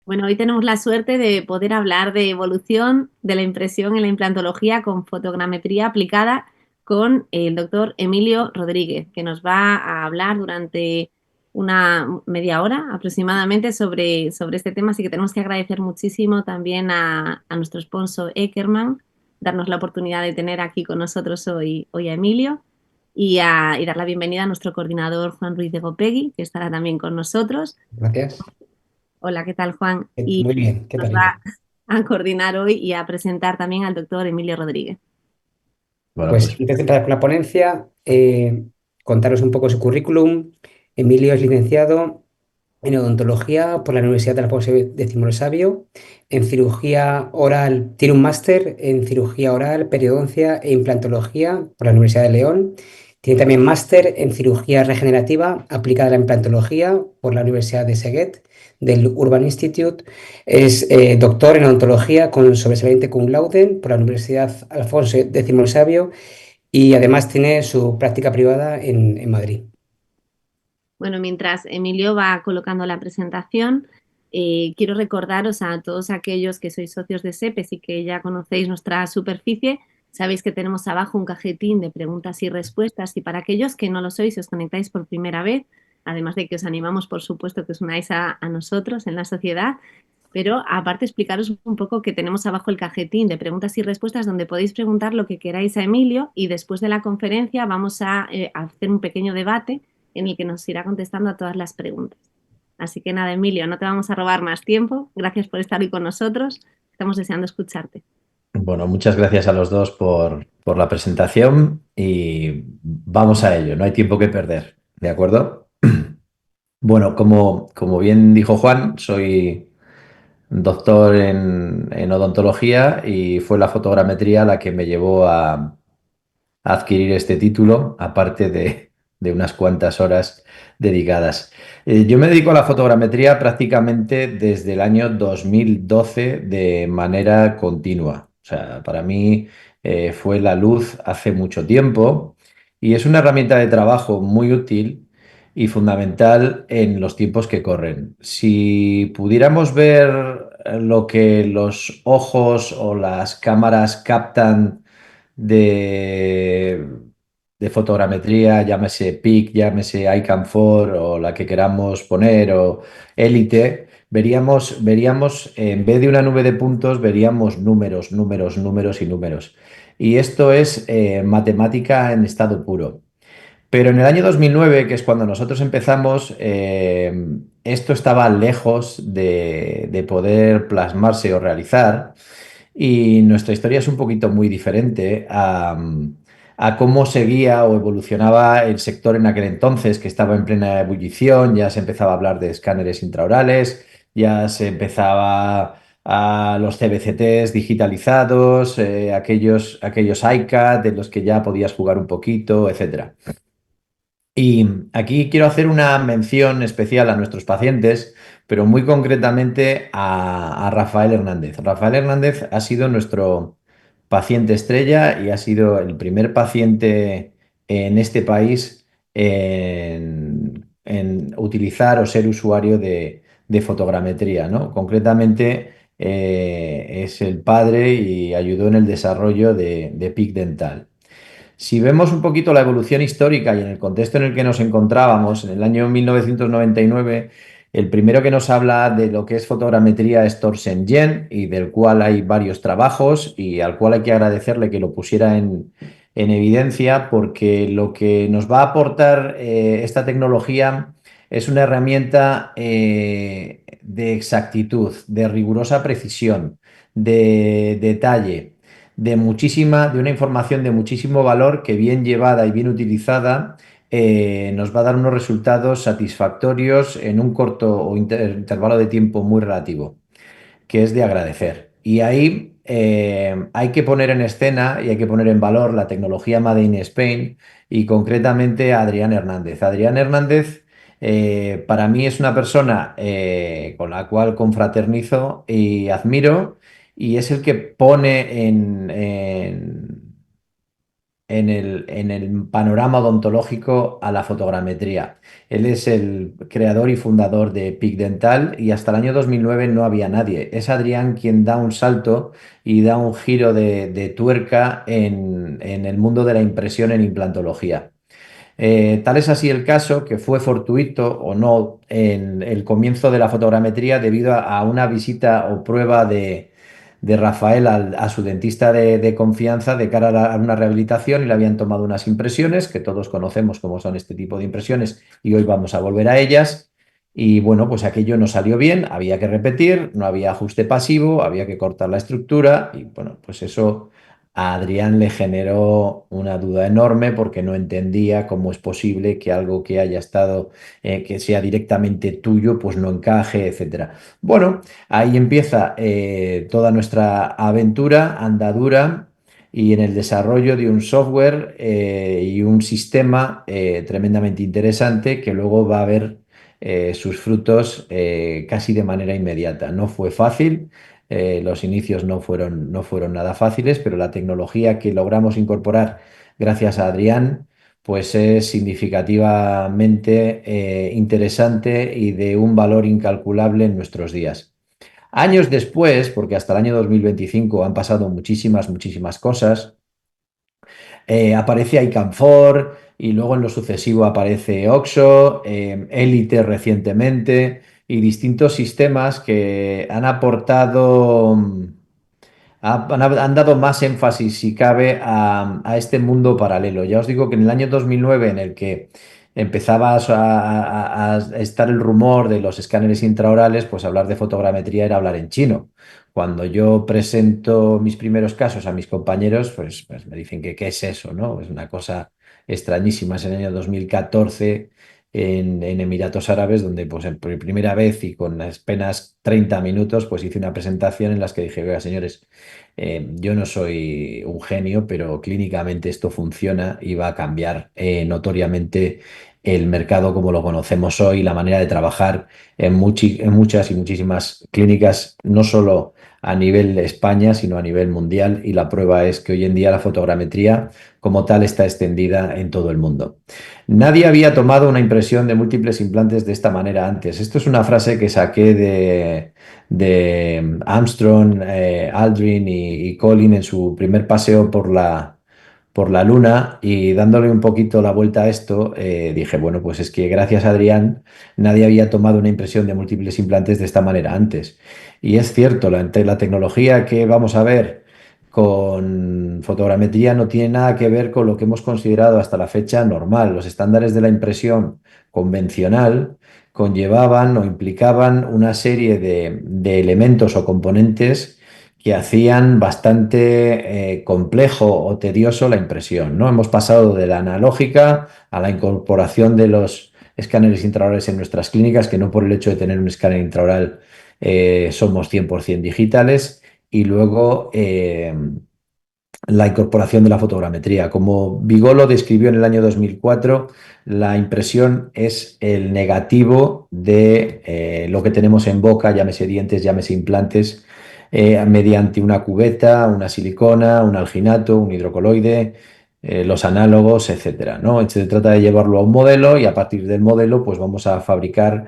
Bueno, hoy tenemos la suerte de poder hablar de evolución de la impresión en la implantología con fotogrametría aplicada con el doctor Emilio Rodríguez, que nos va a hablar durante una media hora aproximadamente sobre este tema. Así que tenemos que agradecer muchísimo también a nuestro sponsor Eckerman, darnos la oportunidad de tener aquí con nosotros hoy a Emilio y dar la bienvenida a nuestro coordinador Juan Ruiz de Gopegui, que estará también con nosotros. Gracias. Hola, ¿qué tal, Juan? Y Muy bien, ¿qué nos tal, va Iker? a coordinar hoy y a presentar también al doctor Emilio Rodríguez. Pues antes de empezar con la ponencia, contaros un poco su currículum. Emilio es licenciado en odontología por la Universidad de Alfonso X el Sabio, en cirugía oral, tiene un máster en cirugía oral, periodoncia e implantología por la Universidad de León. Tiene también máster en cirugía regenerativa aplicada a la implantología por la Universidad de Szeged, del Urban Institute. Es doctor en odontología con sobresaliente cum laude por la Universidad Alfonso X el Sabio y además tiene su práctica privada en Madrid. Bueno, mientras Emilio va colocando la presentación, quiero recordaros a todos aquellos que sois socios de SEPES y que ya conocéis nuestra superficie, sabéis que tenemos abajo un cajetín de preguntas y respuestas y para aquellos que no lo sois y os conectáis por primera vez, además de que os animamos, por supuesto, que os unáis a nosotros en la sociedad, pero aparte explicaros un poco que tenemos abajo el cajetín de preguntas y respuestas donde podéis preguntar lo que queráis a Emilio y después de la conferencia vamos a hacer un pequeño debate en el que nos irá contestando a todas las preguntas. Así que nada, Emilio, no te vamos a robar más tiempo. Gracias por estar hoy con nosotros. Estamos deseando escucharte. Bueno, muchas gracias a los dos por la presentación y vamos a ello, no hay tiempo que perder, ¿de acuerdo? Bueno, como bien dijo Juan, soy doctor en odontología y fue la fotogrametría la que me llevó a adquirir este título, aparte de unas cuantas horas dedicadas. Yo me dedico a la fotogrametría prácticamente desde el año 2012 de manera continua. O sea, para mí fue la luz hace mucho tiempo y es una herramienta de trabajo muy útil y fundamental en los tiempos que corren. Si pudiéramos ver lo que los ojos o las cámaras captan de, de fotogrametría, llámese PIC, llámese ICAM 4 o la que queramos poner o Elite, veríamos, en vez de una nube de puntos, veríamos números, números, números y números. Y esto es matemática en estado puro. Pero en el año 2009, que es cuando nosotros empezamos, esto estaba lejos de poder plasmarse o realizar. Y nuestra historia es un poquito muy diferente a cómo seguía o evolucionaba el sector en aquel entonces, que estaba en plena ebullición, ya se empezaba a hablar de escáneres intraorales, ya se empezaba a los CBCTs digitalizados, aquellos iCAD de los que ya podías jugar un poquito, etcétera. Y aquí quiero hacer una mención especial a nuestros pacientes, pero muy concretamente a Rafael Hernández. Rafael Hernández ha sido nuestro paciente estrella y ha sido el primer paciente en este país en utilizar o ser usuario de fotogrametría, ¿no? Concretamente, es el padre y ayudó en el desarrollo de PIC Dental. Si vemos un poquito la evolución histórica y en el contexto en el que nos encontrábamos, en el año 1999, el primero que nos habla de lo que es fotogrametría es Torsten Jen y del cual hay varios trabajos y al cual hay que agradecerle que lo pusiera en evidencia porque lo que nos va a aportar esta tecnología es una herramienta de exactitud, de rigurosa precisión, de detalle de una información de muchísimo valor que bien llevada y bien utilizada nos va a dar unos resultados satisfactorios en un corto o intervalo de tiempo muy relativo, que es de agradecer. Y ahí hay que poner en escena y hay que poner en valor la tecnología Made in Spain y concretamente a Adrián Hernández. Adrián Hernández para mí es una persona con la cual confraternizo y admiro y es el que pone en el panorama odontológico a la fotogrametría. Él es el creador y fundador de PIC Dental y hasta el año 2009 no había nadie. Es Adrián quien da un salto y da un giro de tuerca en el mundo de la impresión en implantología. Tal es así el caso que fue fortuito o no en el comienzo de la fotogrametría debido a una visita o prueba de Rafael a su dentista de confianza de cara a una rehabilitación y le habían tomado unas impresiones, que todos conocemos cómo son este tipo de impresiones y hoy vamos a volver a ellas. Y bueno, pues aquello no salió bien, había que repetir, no había ajuste pasivo, había que cortar la estructura y bueno, pues eso a Adrián le generó una duda enorme porque no entendía cómo es posible que algo que haya estado, que sea directamente tuyo, pues no encaje, etcétera. Bueno, ahí empieza toda nuestra aventura, andadura y en el desarrollo de un software y un sistema tremendamente interesante que luego va a ver sus frutos casi de manera inmediata. No fue fácil. Los inicios no fueron nada fáciles, pero la tecnología que logramos incorporar gracias a Adrián, pues es significativamente interesante y de un valor incalculable en nuestros días. Años después, porque hasta el año 2025 han pasado muchísimas cosas, aparece Icanfor y luego en lo sucesivo aparece Oxo, Elite recientemente y distintos sistemas que han aportado, han dado más énfasis, si cabe, a este mundo paralelo. Ya os digo que en el año 2009, en el que empezaba a estar el rumor de los escáneres intraorales, pues hablar de fotogrametría era hablar en chino. Cuando yo presento mis primeros casos a mis compañeros, pues me dicen que qué es eso, ¿no? Es una cosa extrañísima. Es en el año 2014 en Emiratos Árabes, donde pues por primera vez y con apenas 30 minutos, pues hice una presentación en las que dije, oiga, señores, yo no soy un genio, pero clínicamente esto funciona y va a cambiar notoriamente el mercado como lo conocemos hoy, la manera de trabajar en muchas y muchísimas clínicas, no solo a nivel de España, sino a nivel mundial. Y la prueba es que hoy en día la fotogrametría como tal está extendida en todo el mundo. Nadie había tomado una impresión de múltiples implantes de esta manera antes. Esto es una frase que saqué de Armstrong, Aldrin y Colin en su primer paseo por la Luna y dándole un poquito la vuelta a esto, dije, bueno, pues es que gracias a Adrián nadie había tomado una impresión de múltiples implantes de esta manera antes. Y es cierto, la tecnología que vamos a ver con fotogrametría no tiene nada que ver con lo que hemos considerado hasta la fecha normal. Los estándares de la impresión convencional conllevaban o implicaban una serie de elementos o componentes que hacían bastante complejo o tedioso la impresión, ¿no? Hemos pasado de la analógica a la incorporación de los escáneres intraorales en nuestras clínicas, que no por el hecho de tener un escáner intraoral somos 100% digitales, y luego la incorporación de la fotogrametría. Como Vigolo describió en el año 2004, la impresión es el negativo de lo que tenemos en boca, llámese dientes, llámese implantes, mediante una cubeta, una silicona, un alginato, un hidrocoloide, los análogos, etcétera, ¿no? Se trata de llevarlo a un modelo y a partir del modelo pues vamos a fabricar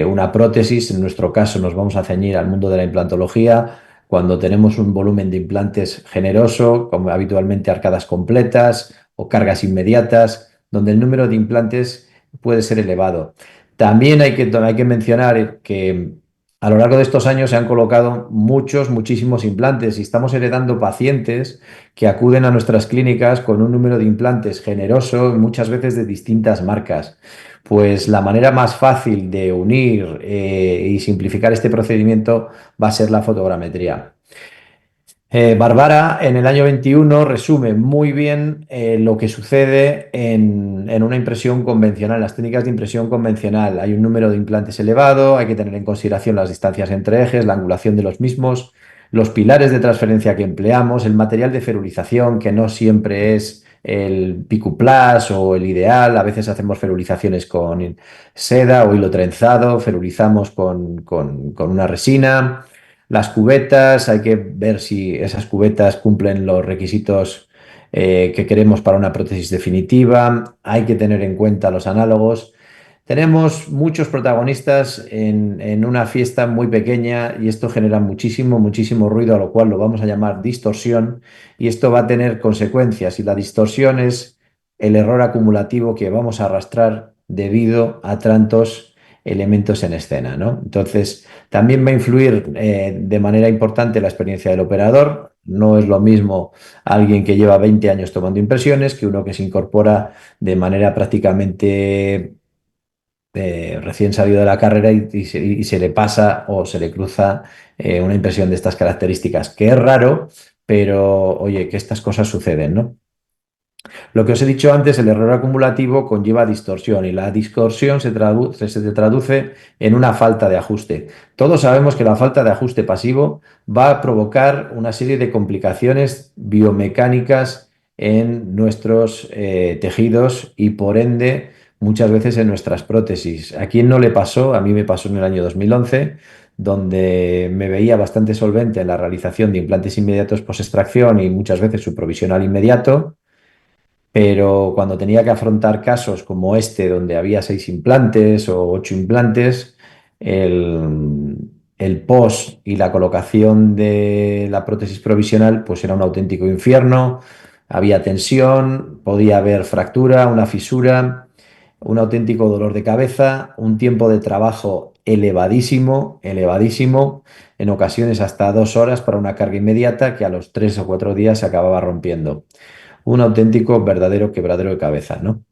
una prótesis. En nuestro caso nos vamos a ceñir al mundo de la implantología cuando tenemos un volumen de implantes generoso, como habitualmente arcadas completas o cargas inmediatas, donde el número de implantes puede ser elevado. También hay que mencionar que a lo largo de estos años se han colocado muchísimos implantes y estamos heredando pacientes que acuden a nuestras clínicas con un número de implantes generoso, muchas veces de distintas marcas. Pues la manera más fácil de unir y simplificar este procedimiento va a ser la fotogrametría. Barbara en el año 21 resume muy bien lo que sucede en una impresión convencional, las técnicas de impresión convencional. Hay un número de implantes elevado, hay que tener en consideración las distancias entre ejes, la angulación de los mismos, los pilares de transferencia que empleamos, el material de ferulización, que no siempre es el Picuplas o el ideal. A veces hacemos ferulizaciones con seda o hilo trenzado, ferulizamos con una resina. Las cubetas, hay que ver si esas cubetas cumplen los requisitos que queremos para una prótesis definitiva. Hay que tener en cuenta los análogos. Tenemos muchos protagonistas en una fiesta muy pequeña y esto genera muchísimo, muchísimo ruido, a lo cual lo vamos a llamar distorsión, y esto va a tener consecuencias, y la distorsión es el error acumulativo que vamos a arrastrar debido a tantos elementos en escena, ¿no? Entonces, también va a influir de manera importante la experiencia del operador. No es lo mismo alguien que lleva 20 años tomando impresiones que uno que se incorpora de manera prácticamente recién salido de la carrera y se le pasa o se le cruza una impresión de estas características, que es raro, pero oye, que estas cosas suceden, ¿no? Lo que os he dicho antes, el error acumulativo conlleva distorsión y la distorsión se traduce en una falta de ajuste. Todos sabemos que la falta de ajuste pasivo va a provocar una serie de complicaciones biomecánicas en nuestros tejidos y por ende muchas veces en nuestras prótesis. ¿A quién no le pasó? A mí me pasó en el año 2011, donde me veía bastante solvente en la realización de implantes inmediatos post-extracción y muchas veces su provisional inmediato, pero cuando tenía que afrontar casos como este, donde había 6 implantes o 8 implantes, el, el post y la colocación de la prótesis provisional pues era un auténtico infierno. Había tensión, podía haber fractura, una fisura, un auténtico dolor de cabeza, un tiempo de trabajo elevadísimo, elevadísimo, en ocasiones hasta 2 horas para una carga inmediata que a los 3 o 4 días se acababa rompiendo. Un auténtico verdadero quebradero de cabeza, ¿no?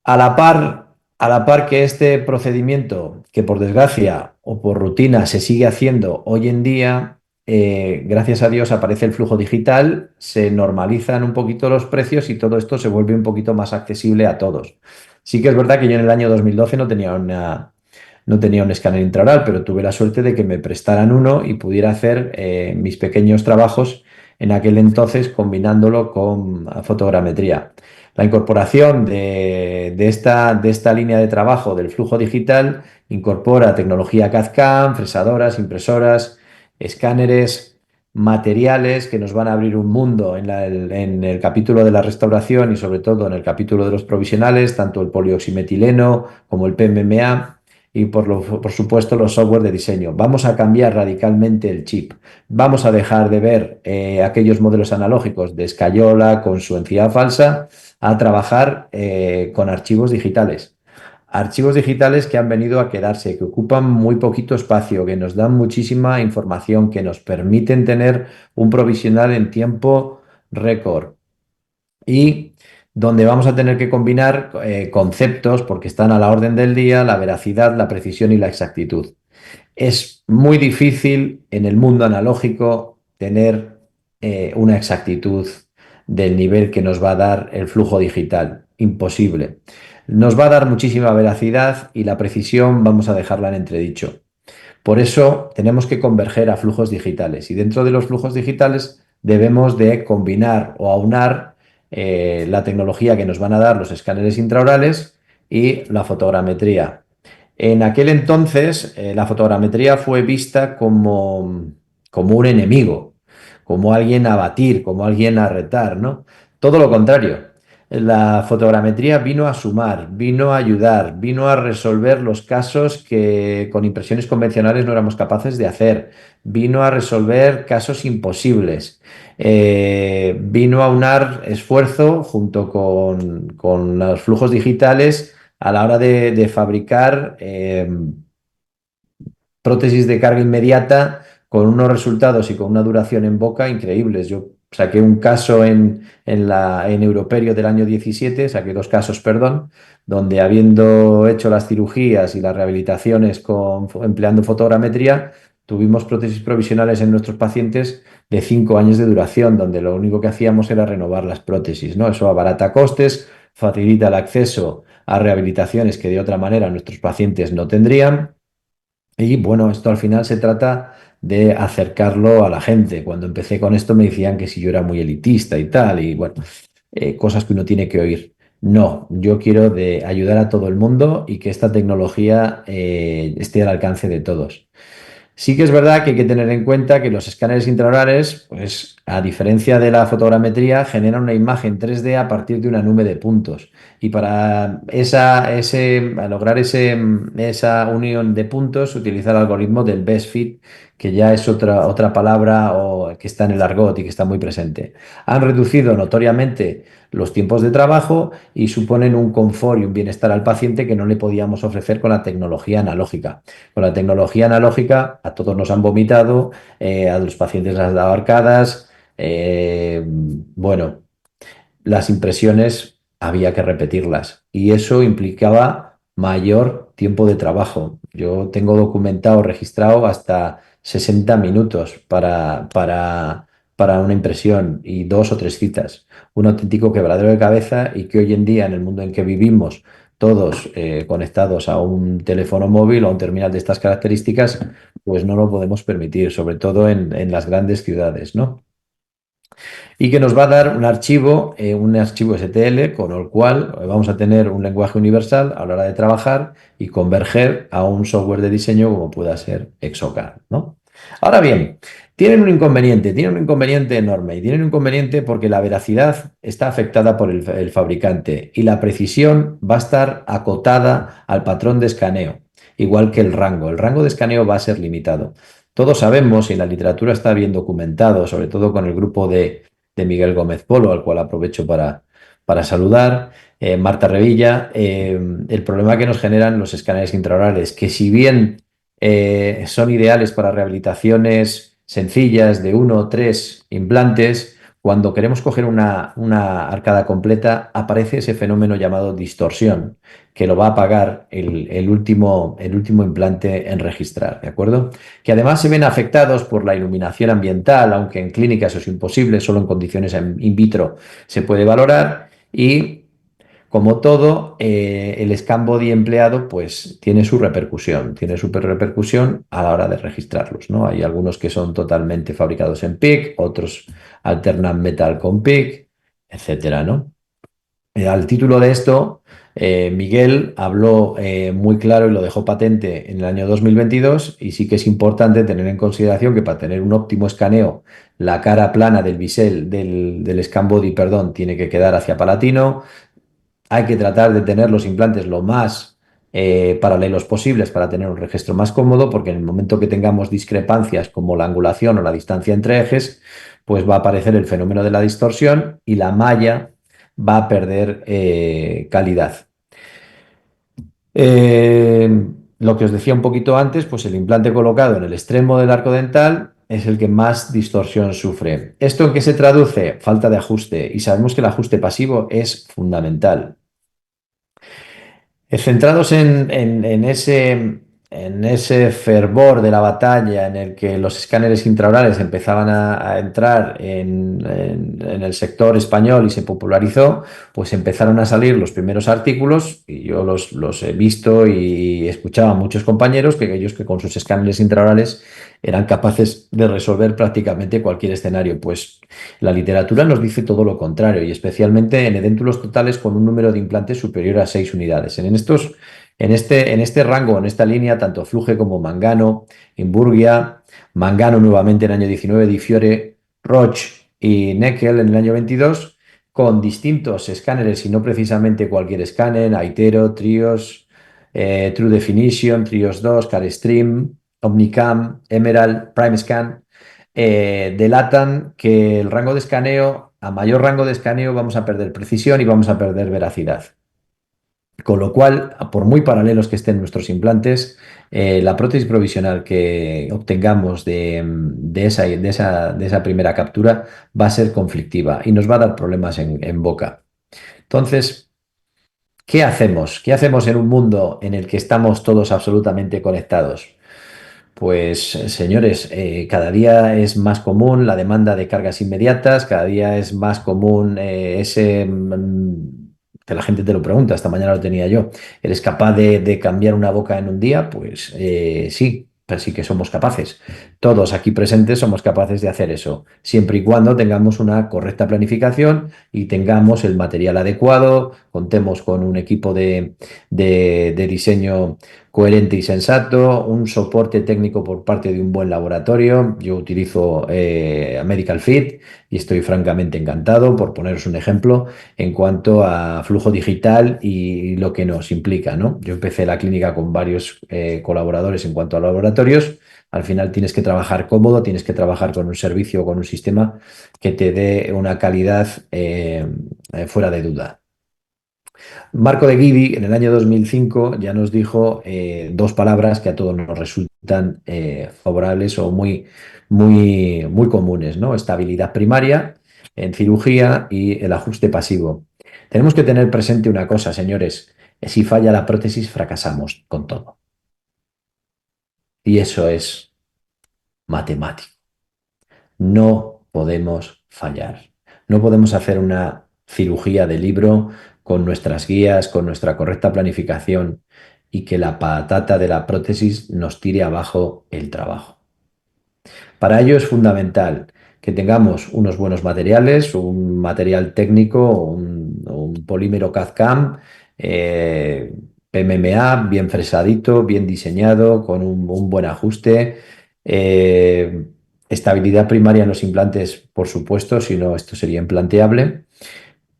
A la par que este procedimiento, que por desgracia o por rutina se sigue haciendo hoy en día, gracias a Dios aparece el flujo digital, se normalizan un poquito los precios y todo esto se vuelve un poquito más accesible a todos. Sí que es verdad que yo en el año 2012 no tenía un escáner intraoral, pero tuve la suerte de que me prestaran uno y pudiera hacer mis pequeños trabajos en aquel entonces combinándolo con fotogrametría. La incorporación de esta línea de trabajo del flujo digital incorpora tecnología CAD/CAM, fresadoras, impresoras, escáneres, materiales que nos van a abrir un mundo en el capítulo de la restauración y sobre todo en el capítulo de los provisionales, tanto el polioximetileno como el PMMA y por supuesto los software de diseño. Vamos a cambiar radicalmente el chip. Vamos a dejar de ver aquellos modelos analógicos de escayola con su encía falsa a trabajar con archivos digitales. Archivos digitales que han venido a quedarse, que ocupan muy poquito espacio, que nos dan muchísima información, que nos permiten tener un provisional en tiempo récord y donde vamos a tener que combinar conceptos porque están a la orden del día, la veracidad, la precisión y la exactitud. Es muy difícil en el mundo analógico tener una exactitud del nivel que nos va a dar el flujo digital. Imposible. Nos va a dar muchísima veracidad y la precisión vamos a dejarla en entredicho. Por eso tenemos que converger a flujos digitales y dentro de los flujos digitales debemos de combinar o aunar la tecnología que nos van a dar los escáneres intraorales y la fotogrametría. En aquel entonces, la fotogrametría fue vista como un enemigo, como alguien a batir, como alguien a retar, ¿no? Todo lo contrario. La fotogrametría vino a sumar, vino a ayudar, vino a resolver los casos que con impresiones convencionales no éramos capaces de hacer, vino a resolver casos imposibles, vino a unar esfuerzo junto con los flujos digitales a la hora de fabricar prótesis de carga inmediata con unos resultados y con una duración en boca increíbles. Yo saqué un caso en Europerio del año 17, saqué 2 casos, perdón, donde habiendo hecho las cirugías y las rehabilitaciones empleando fotogrametría, tuvimos prótesis provisionales en nuestros pacientes de 5 años de duración, donde lo único que hacíamos era renovar las prótesis, ¿no? Eso abarata costes, facilita el acceso a rehabilitaciones que de otra manera nuestros pacientes no tendrían. Y bueno, esto al final se trata de acercarlo a la gente. Cuando empecé con esto me decían que si yo era muy elitista y tal, y bueno, cosas que uno tiene que oír. No, yo quiero de ayudar a todo el mundo y que esta tecnología esté al alcance de todos. Sí que es verdad que hay que tener en cuenta que los escáneres intraorales, pues a diferencia de la fotogrametría, generan una imagen 3D a partir de una nube de puntos. Y para lograr esa unión de puntos, se utiliza el algoritmo del best fit, que ya es otra palabra que está en el argot y que está muy presente. Han reducido notoriamente los tiempos de trabajo y suponen un confort y un bienestar al paciente que no le podíamos ofrecer con la tecnología analógica. Con la tecnología analógica a todos nos han vomitado, a los pacientes les han dado arcadas, bueno, las impresiones había que repetirlas y eso implicaba mayor tiempo de trabajo. Yo tengo documentado, registrado hasta 60 minutos para una impresión y 2 o 3 citas. Un auténtico quebradero de cabeza y que hoy en día, en el mundo en que vivimos, todos conectados a un teléfono móvil o a un terminal de estas características, pues no lo podemos permitir, sobre todo en las grandes ciudades, ¿no? Y que nos va a dar un archivo STL, con el cual vamos a tener un lenguaje universal a la hora de trabajar y converger a un software de diseño como pueda ser Exocad, ¿no? Ahora bien, tienen un inconveniente enorme y tienen un inconveniente porque la veracidad está afectada por el fabricante y la precisión va a estar acotada al patrón de escaneo, igual que el rango. El rango de escaneo va a ser limitado. Todos sabemos, y la literatura está bien documentado, sobre todo con el grupo de Miguel Gómez Polo, al cual aprovecho para saludar, Marta Revilla, el problema que nos generan los escáneres intraorales, que si bien son ideales para rehabilitaciones sencillas de 1 o 3 implantes, cuando queremos coger una arcada completa, aparece ese fenómeno llamado distorsión, que lo va a pagar el último implante en registrar, ¿de acuerdo? Que además se ven afectados por la iluminación ambiental, aunque en clínica eso es imposible, solo en condiciones in vitro se puede valorar. Y como todo, el scan body empleado pues tiene su repercusión a la hora de registrarlos, ¿no? Hay algunos que son totalmente fabricados en PIC, otros alternan metal con PIC, etcétera, ¿no? Al título de esto, Miguel habló muy claro y lo dejó patente en el año 2022 y sí que es importante tener en consideración que para tener un óptimo escaneo, la cara plana del bisel, del scan body, perdón, tiene que quedar hacia palatino. Hay que tratar de tener los implantes lo más paralelos posibles para tener un registro más cómodo, porque en el momento que tengamos discrepancias como la angulación o la distancia entre ejes, pues va a aparecer el fenómeno de la distorsión y la malla va a perder calidad. Lo que os decía un poquito antes, pues el implante colocado en el extremo del arco dental es el que más distorsión sufre. ¿Esto en qué se traduce? Falta de ajuste. Y sabemos que el ajuste pasivo es fundamental. Centrados en ese fervor de la batalla en el que los escáneres intraorales empezaban a entrar en el sector español y se popularizó, pues empezaron a salir los primeros artículos y yo los he visto y escuchaba a muchos compañeros que ellos que con sus escáneres intraorales eran capaces de resolver prácticamente cualquier escenario. Pues la literatura nos dice todo lo contrario, y especialmente en edéntulos totales con un número de implantes superior a 6 unidades. En este rango, en esta línea, tanto Fluge como Mangano, Imburgia, Mangano nuevamente en el año 19, Di Fiore, Roche y Neckel en el año 22, con distintos escáneres y no precisamente cualquier escáner, Aitero, Trios, True Definition, Trios 2, Carestream, Omnicam, Emerald, PrimeScan, delatan que el rango de escaneo, a mayor rango de escaneo, vamos a perder precisión y vamos a perder veracidad. Con lo cual, por muy paralelos que estén nuestros implantes, la prótesis provisional que obtengamos de esa primera captura va a ser conflictiva y nos va a dar problemas en boca. Entonces, ¿qué hacemos? ¿Qué hacemos en un mundo en el que estamos todos absolutamente conectados? Pues señores, cada día es más común la demanda de cargas inmediatas, cada día es más común que la gente te lo pregunta, esta mañana lo tenía yo. ¿Eres capaz de cambiar una boca en un día? Pues sí, pero sí que somos capaces. Todos aquí presentes somos capaces de hacer eso, siempre y cuando tengamos una correcta planificación y tengamos el material adecuado, contemos con un equipo de diseño coherente y sensato, un soporte técnico por parte de un buen laboratorio. Yo utilizo Medical Fit y estoy francamente encantado, por poneros un ejemplo, en cuanto a flujo digital y lo que nos implica, ¿no? Yo empecé la clínica con varios colaboradores en cuanto a laboratorios. Al final tienes que trabajar cómodo, tienes que trabajar con un servicio o con un sistema que te dé una calidad fuera de duda. Marco de Guidi, en el año 2005, ya nos dijo dos palabras que a todos nos resultan favorables o muy comunes, ¿no? Estabilidad primaria en cirugía y el ajuste pasivo. Tenemos que tener presente una cosa, señores. Si falla la prótesis, fracasamos con todo. Y eso es matemático. No podemos fallar. No podemos hacer una cirugía de libro con nuestras guías, con nuestra correcta planificación y que la patata de la prótesis nos tire abajo el trabajo. Para ello es fundamental que tengamos unos buenos materiales, un material técnico, un polímero CAD-CAM, PMMA, bien fresadito, bien diseñado, con un buen ajuste. eh, Estabilidad primaria en los implantes, por supuesto, si no, esto sería implanteable.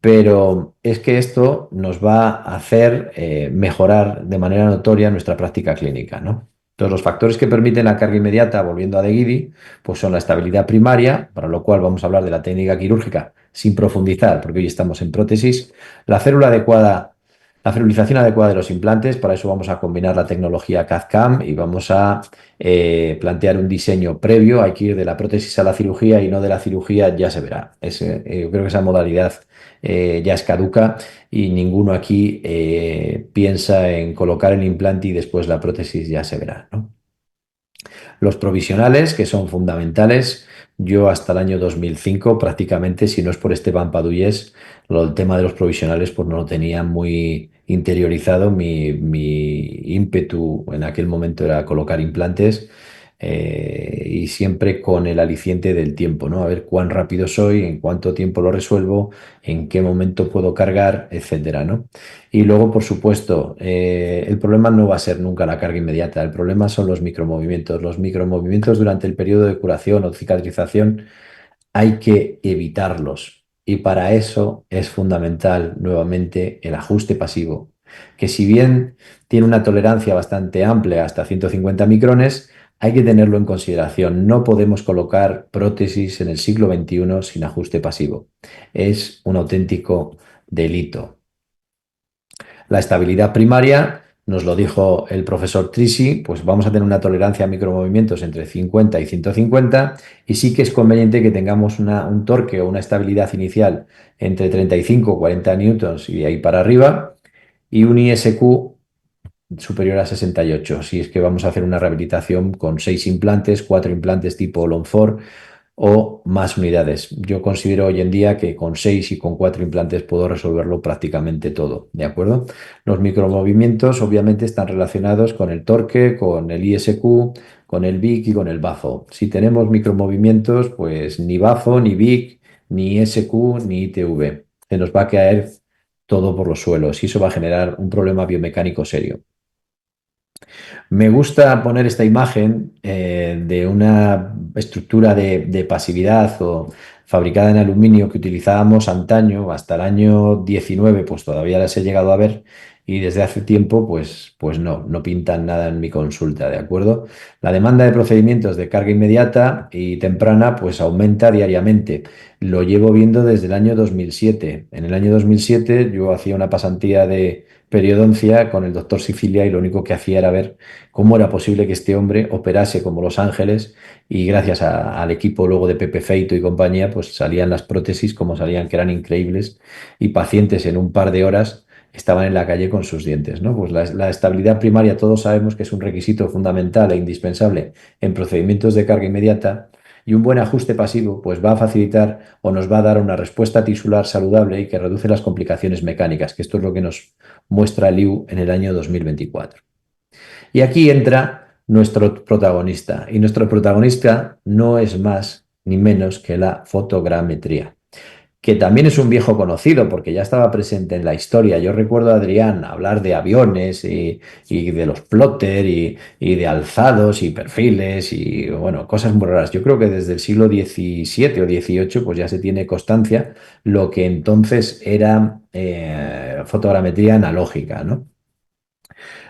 Pero es que esto nos va a hacer mejorar de manera notoria nuestra práctica clínica, ¿no? Entonces, los factores que permiten la carga inmediata, volviendo a De Guidi, pues son la estabilidad primaria, para lo cual vamos a hablar de la técnica quirúrgica sin profundizar, porque hoy estamos en prótesis, la célula adecuada, la celulización adecuada de los implantes, para eso vamos a combinar la tecnología CAD-CAM y vamos a plantear un diseño previo, hay que ir de la prótesis a la cirugía y no de la cirugía, ya se verá. Yo creo que esa modalidad ya es caduca y ninguno aquí piensa en colocar el implante y después la prótesis ya se verá, ¿no? Los provisionales, que son fundamentales. Yo hasta el año 2005 prácticamente, si no es por Esteban Paduyés, el tema de los provisionales pues no lo tenía muy interiorizado. Mi ímpetu en aquel momento era colocar implantes y siempre con el aliciente del tiempo, ¿no? A ver cuán rápido soy, en cuánto tiempo lo resuelvo, en qué momento puedo cargar, etcétera, ¿no? Y luego, por supuesto, el problema no va a ser nunca la carga inmediata, el problema son los micromovimientos. Los micromovimientos durante el periodo de curación o cicatrización hay que evitarlos. Y para eso es fundamental nuevamente el ajuste pasivo, que si bien tiene una tolerancia bastante amplia, hasta 150 micrones, hay que tenerlo en consideración. No podemos colocar prótesis en el siglo XXI sin ajuste pasivo. Es un auténtico delito. La estabilidad primaria, nos lo dijo el profesor Trisi, pues vamos a tener una tolerancia a micromovimientos entre 50 y 150 y sí que es conveniente que tengamos un torque o una estabilidad inicial entre 35 o 40 newtons y de ahí para arriba y un ISQ superior a 68, si es que vamos a hacer una rehabilitación con 6 implantes, 4 implantes tipo Longford o más unidades. Yo considero hoy en día que con 6 y con 4 implantes puedo resolverlo prácticamente todo, ¿de acuerdo? Los micromovimientos obviamente están relacionados con el torque, con el ISQ, con el VIC y con el BAFO. Si tenemos micromovimientos, pues ni BAFO, ni VIC, ni ISQ, ni ITV. Se nos va a caer todo por los suelos y eso va a generar un problema biomecánico serio. Me gusta poner esta imagen de una estructura de pasividad o fabricada en aluminio que utilizábamos antaño, hasta el año 19, pues todavía las he llegado a ver y desde hace tiempo, pues no pintan nada en mi consulta, ¿de acuerdo? La demanda de procedimientos de carga inmediata y temprana, pues aumenta diariamente. Lo llevo viendo desde el año 2007. En el año 2007 yo hacía una pasantía de periodoncia con el doctor Sicilia y lo único que hacía era ver cómo era posible que este hombre operase como Los Ángeles y gracias al equipo luego de Pepe Feito y compañía, pues salían las prótesis como salían, que eran increíbles y pacientes en un par de horas estaban en la calle con sus dientes, ¿no? Pues la estabilidad primaria todos sabemos que es un requisito fundamental e indispensable en procedimientos de carga inmediata y un buen ajuste pasivo pues va a facilitar o nos va a dar una respuesta tisular saludable y que reduce las complicaciones mecánicas, que esto es lo que nos muestra Liu en el año 2024. Y aquí entra nuestro protagonista. Y nuestro protagonista no es más ni menos que la fotogrametría. que también es un viejo conocido porque ya estaba presente en la historia. Yo recuerdo a Adrián hablar de aviones y de los plotter y de alzados y perfiles y bueno, cosas muy raras. Yo creo que desde el siglo XVII o XVIII pues ya se tiene constancia lo que entonces era fotogrametría analógica, ¿no?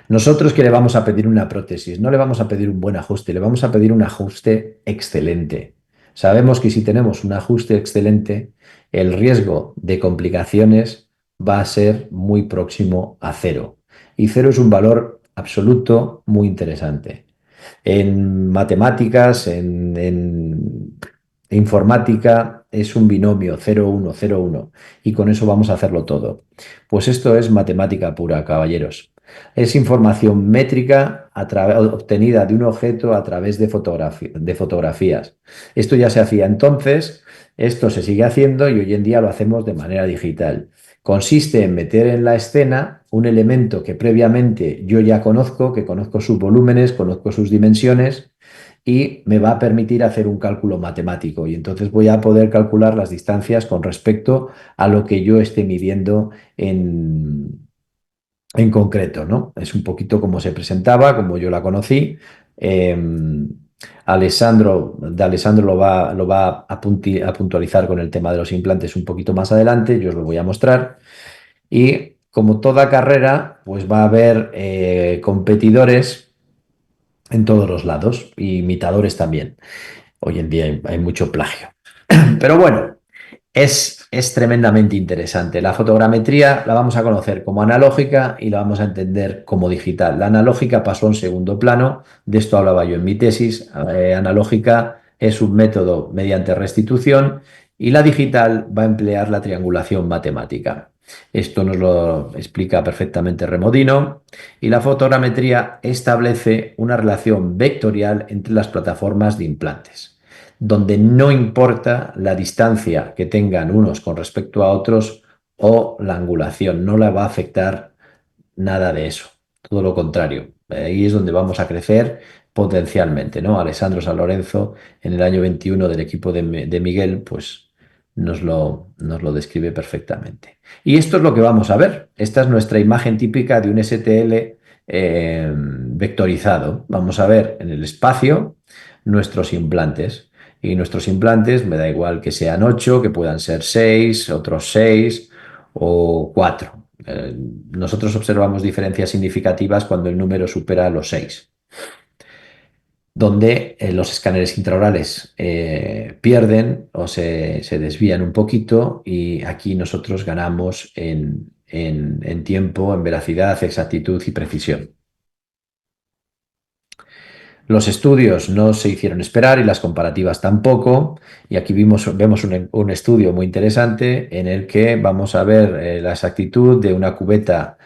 Nosotros que le vamos a pedir una prótesis, no le vamos a pedir un buen ajuste, le vamos a pedir un ajuste excelente. Sabemos que si tenemos un ajuste excelente, el riesgo de complicaciones va a ser muy próximo a cero. Y cero es un valor absoluto muy interesante. En matemáticas, en informática, es un binomio 0-1, 0-1. Y con eso vamos a hacerlo todo. Pues esto es matemática pura, caballeros. Es información métrica obtenida de un objeto a través de fotografías. Esto ya se hacía entonces, esto se sigue haciendo y hoy en día lo hacemos de manera digital. Consiste en meter en la escena un elemento que previamente yo ya conozco, que conozco sus volúmenes, conozco sus dimensiones y me va a permitir hacer un cálculo matemático. Y entonces voy a poder calcular las distancias con respecto a lo que yo esté midiendo en concreto, ¿no? Es un poquito como se presentaba, como yo la conocí. Eh, de Alessandro lo va a puntualizar con el tema de los implantes un poquito más adelante, yo os lo voy a mostrar. Y como toda carrera, pues va a haber competidores en todos los lados, y imitadores también. Hoy en día hay mucho plagio. Pero bueno, es tremendamente interesante. La fotogrametría la vamos a conocer como analógica y la vamos a entender como digital. La analógica pasó en segundo plano, de esto hablaba yo en mi tesis. Analógica es un método mediante restitución y la digital va a emplear la triangulación matemática. Esto nos lo explica perfectamente Remodino y la fotogrametría establece una relación vectorial entre las plataformas de implantes donde no importa la distancia que tengan unos con respecto a otros o la angulación, no la va a afectar nada de eso, todo lo contrario. Ahí es donde vamos a crecer potencialmente, ¿no? Alessandro San Lorenzo, en el año 21 del equipo de Miguel, pues nos lo describe perfectamente. Y esto es lo que vamos a ver. Esta es nuestra imagen típica de un STL vectorizado. Vamos a ver en el espacio nuestros implantes. Y nuestros implantes, me da igual que sean 8, que puedan ser 6, otros 6 o 4. Nosotros observamos diferencias significativas cuando el número supera los 6, donde los escáneres intraorales pierden o se desvían un poquito y aquí nosotros ganamos en tiempo, en veracidad, exactitud y precisión. Los estudios no se hicieron esperar y las comparativas tampoco. Y aquí vemos un estudio muy interesante en el que vamos a ver la exactitud de una cubeta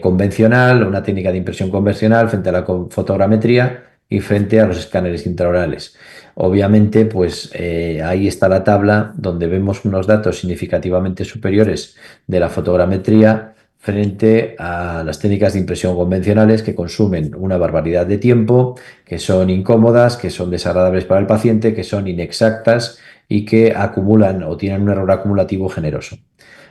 convencional, una técnica de impresión convencional frente a la fotogrametría y frente a los escáneres intraorales. Obviamente, pues ahí está la tabla donde vemos unos datos significativamente superiores de la fotogrametría frente a las técnicas de impresión convencionales que consumen una barbaridad de tiempo, que son incómodas, que son desagradables para el paciente, que son inexactas y que acumulan o tienen un error acumulativo generoso.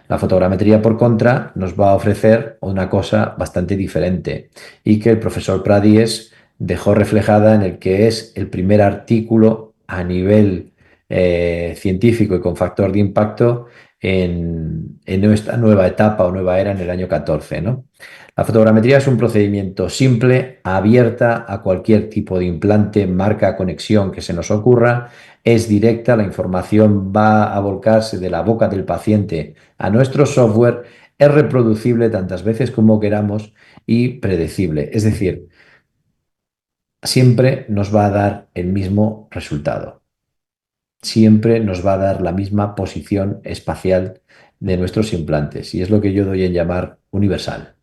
La fotogrametría, por contra, nos va a ofrecer una cosa bastante diferente y que el profesor Pradies dejó reflejada en el que es el primer artículo a nivel científico y con factor de impacto en esta nueva etapa o nueva era en el año 14, ¿no? La fotogrametría es un procedimiento simple, abierta a cualquier tipo de implante, marca, conexión que se nos ocurra. Es directa, la información va a volcarse de la boca del paciente a nuestro software, es reproducible tantas veces como queramos y predecible. Es decir, siempre nos va a dar el mismo resultado. Siempre nos va a dar la misma posición espacial de nuestros implantes y es lo que yo doy en llamar universal.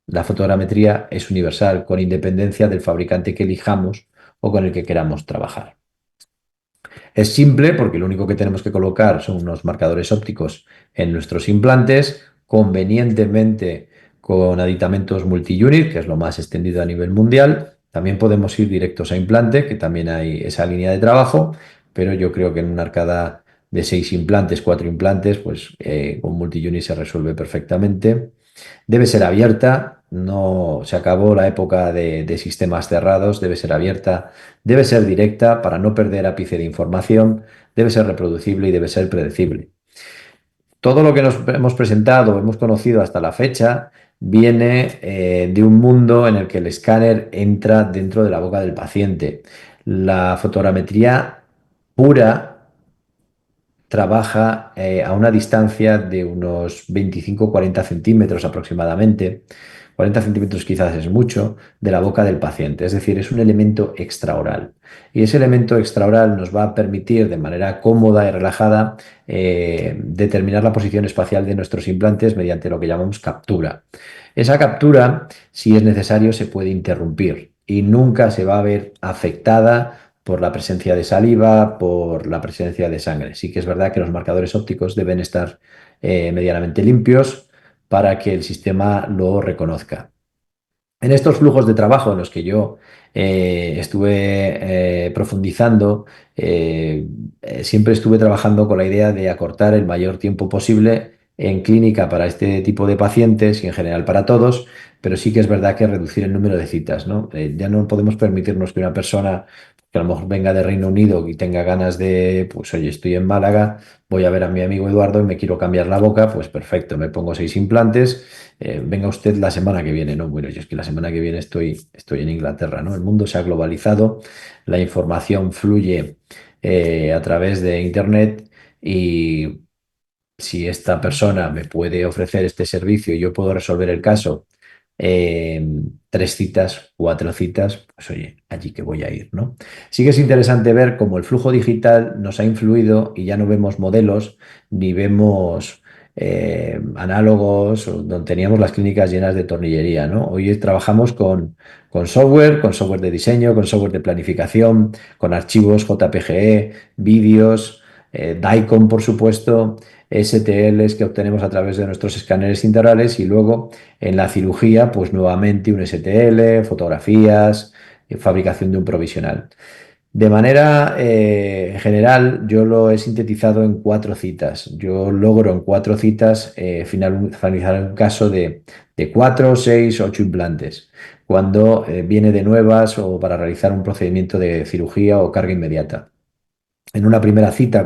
La fotogrametría es universal con independencia del fabricante que elijamos o con el que queramos trabajar. Es simple porque lo único que tenemos que colocar son unos marcadores ópticos en nuestros implantes, convenientemente con aditamentos multi-unit, que es lo más extendido a nivel mundial. También podemos ir directos a implante, que también hay esa línea de trabajo, pero yo creo que en una arcada de 6 implantes, 4 implantes, pues con Multiunit se resuelve perfectamente. Debe ser abierta, no se acabó la época de sistemas cerrados, debe ser abierta, debe ser directa para no perder ápice de información, debe ser reproducible y debe ser predecible. Todo lo que nos hemos presentado, hemos conocido hasta la fecha, viene de un mundo en el que el escáner entra dentro de la boca del paciente. La fotogrametría pura trabaja a una distancia de unos 25-40 centímetros aproximadamente. 40 centímetros quizás es mucho, de la boca del paciente, es decir, es un elemento extraoral. Y ese elemento extraoral nos va a permitir de manera cómoda y relajada determinar la posición espacial de nuestros implantes mediante lo que llamamos captura. Esa captura, si es necesario, se puede interrumpir y nunca se va a ver afectada por la presencia de saliva, por la presencia de sangre. Sí que es verdad que los marcadores ópticos deben estar medianamente limpios para que el sistema lo reconozca. En estos flujos de trabajo en los que yo estuve profundizando, siempre estuve trabajando con la idea de acortar el mayor tiempo posible en clínica para este tipo de pacientes y en general para todos, pero sí que es verdad que reducir el número de citas, ¿no? Ya no podemos permitirnos que una persona que a lo mejor venga de Reino Unido y tenga ganas de, pues oye, estoy en Málaga, voy a ver a mi amigo Eduardo y me quiero cambiar la boca, pues perfecto, me pongo 6 implantes, venga usted la semana que viene, ¿no? Bueno, yo es que la semana que viene estoy en Inglaterra, ¿no? El mundo se ha globalizado, la información fluye a través de Internet y si esta persona me puede ofrecer este servicio y yo puedo resolver el caso 3 citas, 4 citas, pues oye, allí que voy a ir, ¿no? Sí que es interesante ver cómo el flujo digital nos ha influido y ya no vemos modelos ni vemos análogos donde teníamos las clínicas llenas de tornillería, ¿no? Hoy trabajamos con software de diseño, con software de planificación, con archivos JPGE, vídeos, DICOM, por supuesto, STLs que obtenemos a través de nuestros escáneres intraorales y luego en la cirugía, pues nuevamente un STL, fotografías, fabricación de un provisional. De manera general, yo lo he sintetizado en 4 citas. Yo logro en 4 citas finalizar un caso de 4, 6, 8 implantes, cuando viene de nuevas o para realizar un procedimiento de cirugía o carga inmediata. En una primera cita,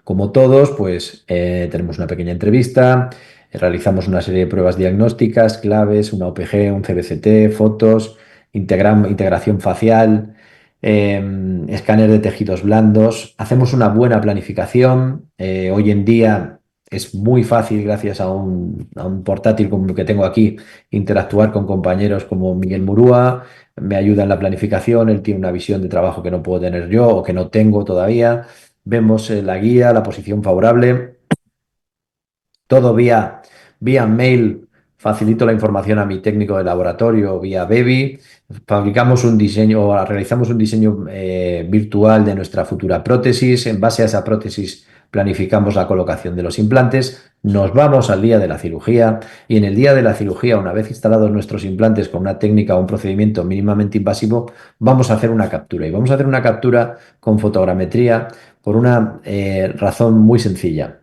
como todos, pues tenemos una pequeña entrevista, realizamos una serie de pruebas diagnósticas, claves, una OPG, un CBCT, fotos, integración facial, escáner de tejidos blandos. Hacemos una buena planificación. Hoy en día es muy fácil, gracias a un portátil como el que tengo aquí, interactuar con compañeros como Miguel Murúa, me ayuda en la planificación, él tiene una visión de trabajo que no puedo tener yo o que no tengo todavía. Vemos la guía, la posición favorable, todo vía mail, facilito la información a mi técnico de laboratorio vía Bebi, fabricamos un diseño, o realizamos un diseño virtual de nuestra futura prótesis, en base a esa prótesis planificamos la colocación de los implantes, nos vamos al día de la cirugía y en el día de la cirugía, una vez instalados nuestros implantes con una técnica o un procedimiento mínimamente invasivo, vamos a hacer una captura y vamos a hacer una captura con fotogrametría por una razón muy sencilla.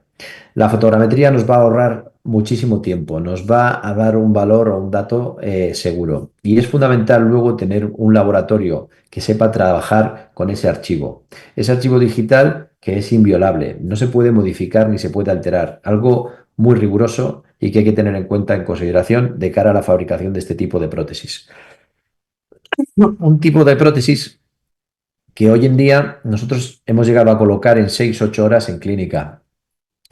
La fotogrametría nos va a ahorrar muchísimo tiempo, nos va a dar un valor o un dato seguro. Y es fundamental luego tener un laboratorio que sepa trabajar con ese archivo. Ese archivo digital que es inviolable, no se puede modificar ni se puede alterar. Algo muy riguroso y que hay que tener en cuenta en consideración de cara a la fabricación de este tipo de prótesis. Un tipo de prótesis que hoy en día nosotros hemos llegado a colocar en 6-8 horas en clínica.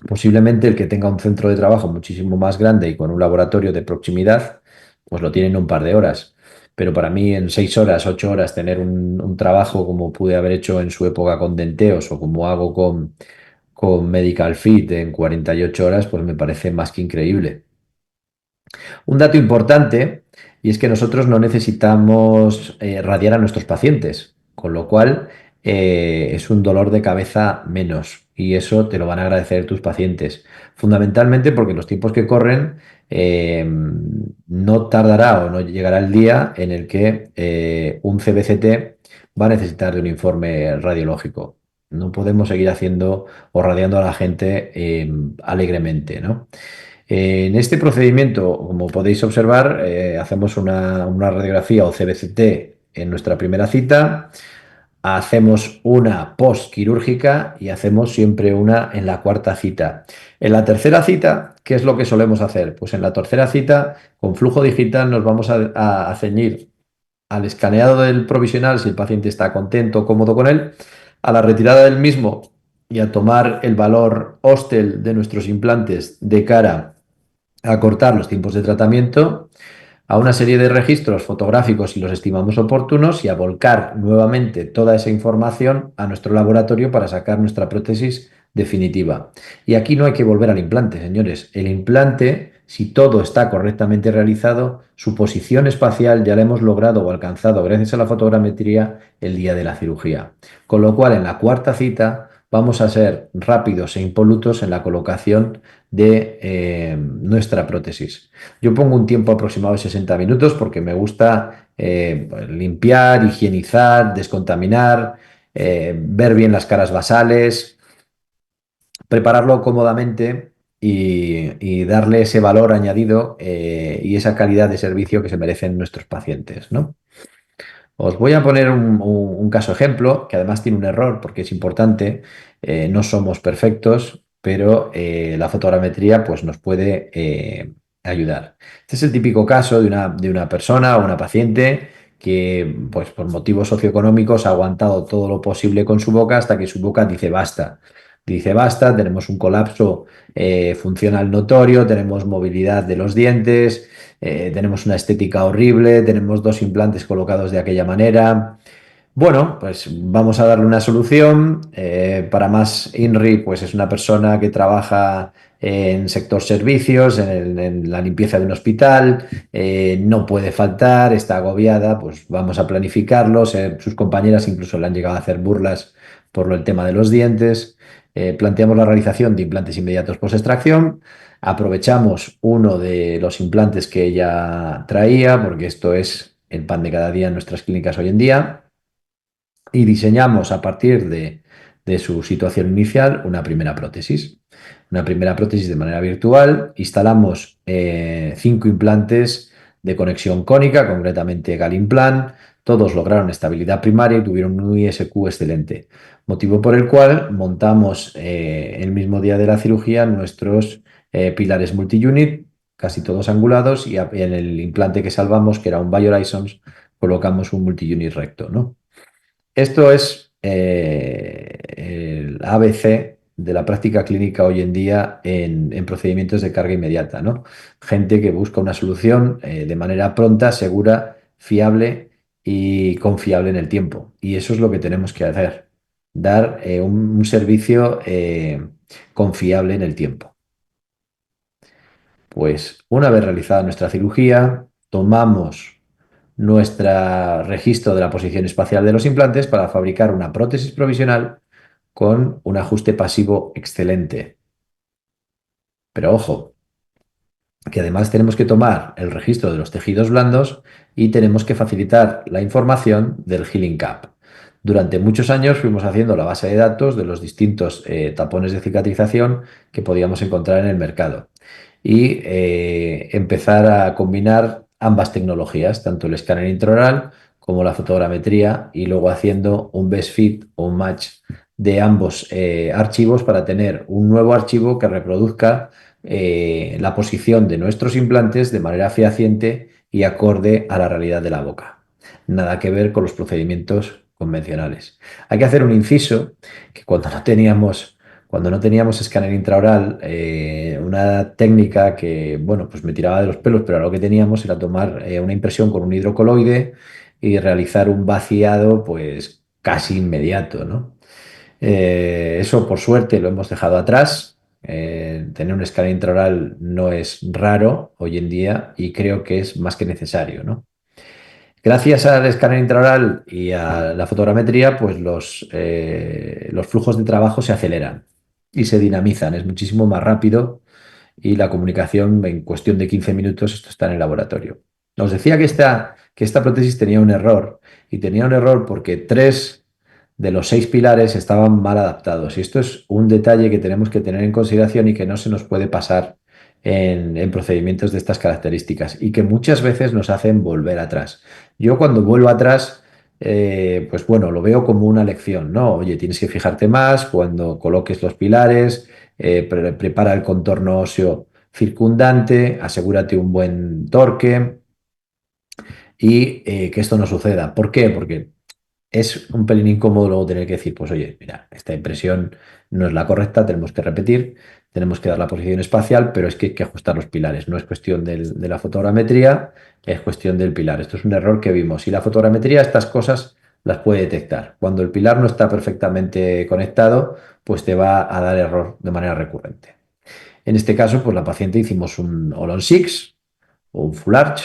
Posiblemente el que tenga un centro de trabajo muchísimo más grande y con un laboratorio de proximidad, pues lo tiene en un par de horas. Pero para mí en 6 horas, 8 horas, tener un trabajo como pude haber hecho en su época con Denteos o como hago con Medical Fit en 48 horas, pues me parece más que increíble. Un dato importante, y es que nosotros no necesitamos radiar a nuestros pacientes, con lo cual es un dolor de cabeza menos y eso te lo van a agradecer tus pacientes. Fundamentalmente porque en los tiempos que corren no tardará o no llegará el día en el que un CBCT va a necesitar de un informe radiológico. No podemos seguir haciendo o radiando a la gente alegremente, ¿no? En este procedimiento, como podéis observar, hacemos una radiografía o CBCT en nuestra primera cita, hacemos una postquirúrgica y hacemos siempre una en la cuarta cita. En la tercera cita, ¿qué es lo que solemos hacer? Pues en la tercera cita, con flujo digital, nos vamos a ceñir al escaneado del provisional si el paciente está contento o cómodo con él, a la retirada del mismo y a tomar el valor hostel de nuestros implantes de cara a cortar los tiempos de tratamiento, a una serie de registros fotográficos si los estimamos oportunos y a volcar nuevamente toda esa información a nuestro laboratorio para sacar nuestra prótesis definitiva. Y aquí no hay que volver al implante, señores. El implante, si todo está correctamente realizado, su posición espacial ya la hemos logrado o alcanzado gracias a la fotogrametría el día de la cirugía. Con lo cual, en la cuarta cita vamos a ser rápidos e impolutos en la colocación de nuestra prótesis. Yo pongo un tiempo aproximado de 60 minutos porque me gusta limpiar, higienizar, descontaminar, ver bien las caras basales, prepararlo cómodamente y darle ese valor añadido y esa calidad de servicio que se merecen nuestros pacientes, ¿no? Os voy a poner un caso ejemplo, que además tiene un error porque es importante. No somos perfectos, pero la fotogrametría pues, nos puede ayudar. Este es el típico caso de una persona o una paciente que pues, por motivos socioeconómicos ha aguantado todo lo posible con su boca hasta que su boca dice basta. Dice basta, tenemos un colapso funcional notorio, tenemos movilidad de los dientes, tenemos una estética horrible, tenemos dos implantes colocados de aquella manera. Bueno, pues vamos a darle una solución. Para más INRI, pues es una persona que trabaja en sector servicios, en la limpieza de un hospital, no puede faltar, está agobiada, pues vamos a planificarlo. Sus compañeras incluso le han llegado a hacer burlas por el tema de los dientes. Planteamos la realización de implantes inmediatos post-extracción. Aprovechamos uno de los implantes que ella traía, porque esto es el pan de cada día en nuestras clínicas hoy en día, y diseñamos a partir de su situación inicial una primera prótesis. Una primera prótesis de manera virtual. Instalamos 5 implantes de conexión cónica, concretamente Galimplan. Todos lograron estabilidad primaria y tuvieron un ISQ excelente, motivo por el cual montamos el mismo día de la cirugía nuestros pilares multi-unit, casi todos angulados, y en el implante que salvamos, que era un BioHorizons, colocamos un multi-unit recto, ¿no? Esto es el ABC de la práctica clínica hoy en día en procedimientos de carga inmediata, ¿no? Gente que busca una solución de manera pronta, segura, fiable y confiable en el tiempo. Y eso es lo que tenemos que hacer, dar un servicio confiable en el tiempo. Pues una vez realizada nuestra cirugía, tomamos nuestro registro de la posición espacial de los implantes para fabricar una prótesis provisional con un ajuste pasivo excelente. Pero ojo, que además tenemos que tomar el registro de los tejidos blandos y tenemos que facilitar la información del Healing Cap. Durante muchos años fuimos haciendo la base de datos de los distintos tapones de cicatrización que podíamos encontrar en el mercado y empezar a combinar ambas tecnologías, tanto el escáner intraoral como la fotogrametría, y luego haciendo un best fit o un match de ambos archivos para tener un nuevo archivo que reproduzca la posición de nuestros implantes de manera fehaciente y acorde a la realidad de la boca. Nada que ver con los procedimientos convencionales. Hay que hacer un inciso que cuando no teníamos escáner intraoral, una técnica que, bueno, pues me tiraba de los pelos, pero lo que teníamos era tomar una impresión con un hidrocoloide y realizar un vaciado, pues casi inmediato, ¿no? Eso, por suerte, lo hemos dejado atrás. Tener un escáner intraoral no es raro hoy en día y creo que es más que necesario, ¿no? Gracias al escáner intraoral y a la fotogrametría, pues los flujos de trabajo se aceleran y se dinamizan. Es muchísimo más rápido y la comunicación en cuestión de 15 minutos, esto está en el laboratorio. Os decía que esta prótesis tenía un error, y tenía un error porque 3 de los 6 pilares estaban mal adaptados. Y esto es un detalle que tenemos que tener en consideración y que no se nos puede pasar en procedimientos de estas características y que muchas veces nos hacen volver atrás. Yo cuando vuelvo atrás, pues bueno, lo veo como una lección, ¿no? Oye, tienes que fijarte más cuando coloques los pilares, prepara el contorno óseo circundante, asegúrate un buen torque y que esto no suceda. ¿Por qué? Porque es un pelín incómodo luego tener que decir, pues oye, mira, esta impresión no es la correcta, tenemos que repetir, tenemos que dar la posición espacial, pero es que hay que ajustar los pilares. No es cuestión de la fotogrametría, es cuestión del pilar. Esto es un error que vimos. Y la fotogrametría estas cosas las puede detectar. Cuando el pilar no está perfectamente conectado, pues te va a dar error de manera recurrente. En este caso, pues la paciente hicimos un All-on 6 o un Full Arch.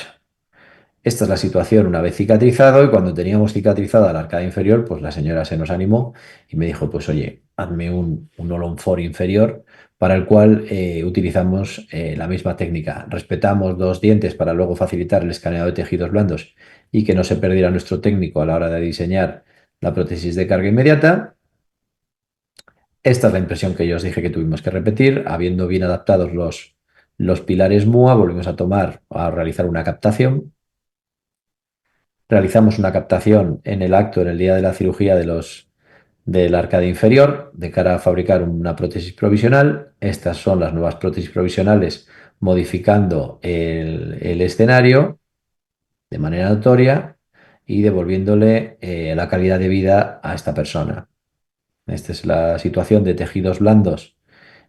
Esta es la situación una vez cicatrizado y cuando teníamos cicatrizada la arcada inferior, pues la señora se nos animó y me dijo, pues oye, hazme un All-on 4 inferior para el cual utilizamos la misma técnica. Respetamos 2 dientes para luego facilitar el escaneado de tejidos blandos y que no se perdiera nuestro técnico a la hora de diseñar la prótesis de carga inmediata. Esta es la impresión que yo os dije que tuvimos que repetir. Habiendo bien adaptados los pilares MUA, volvimos a realizar una captación. Realizamos una captación en el acto, en el día de la cirugía del arcade inferior, de cara a fabricar una prótesis provisional. Estas son las nuevas prótesis provisionales modificando el escenario de manera notoria y devolviéndole la calidad de vida a esta persona. Esta es la situación de tejidos blandos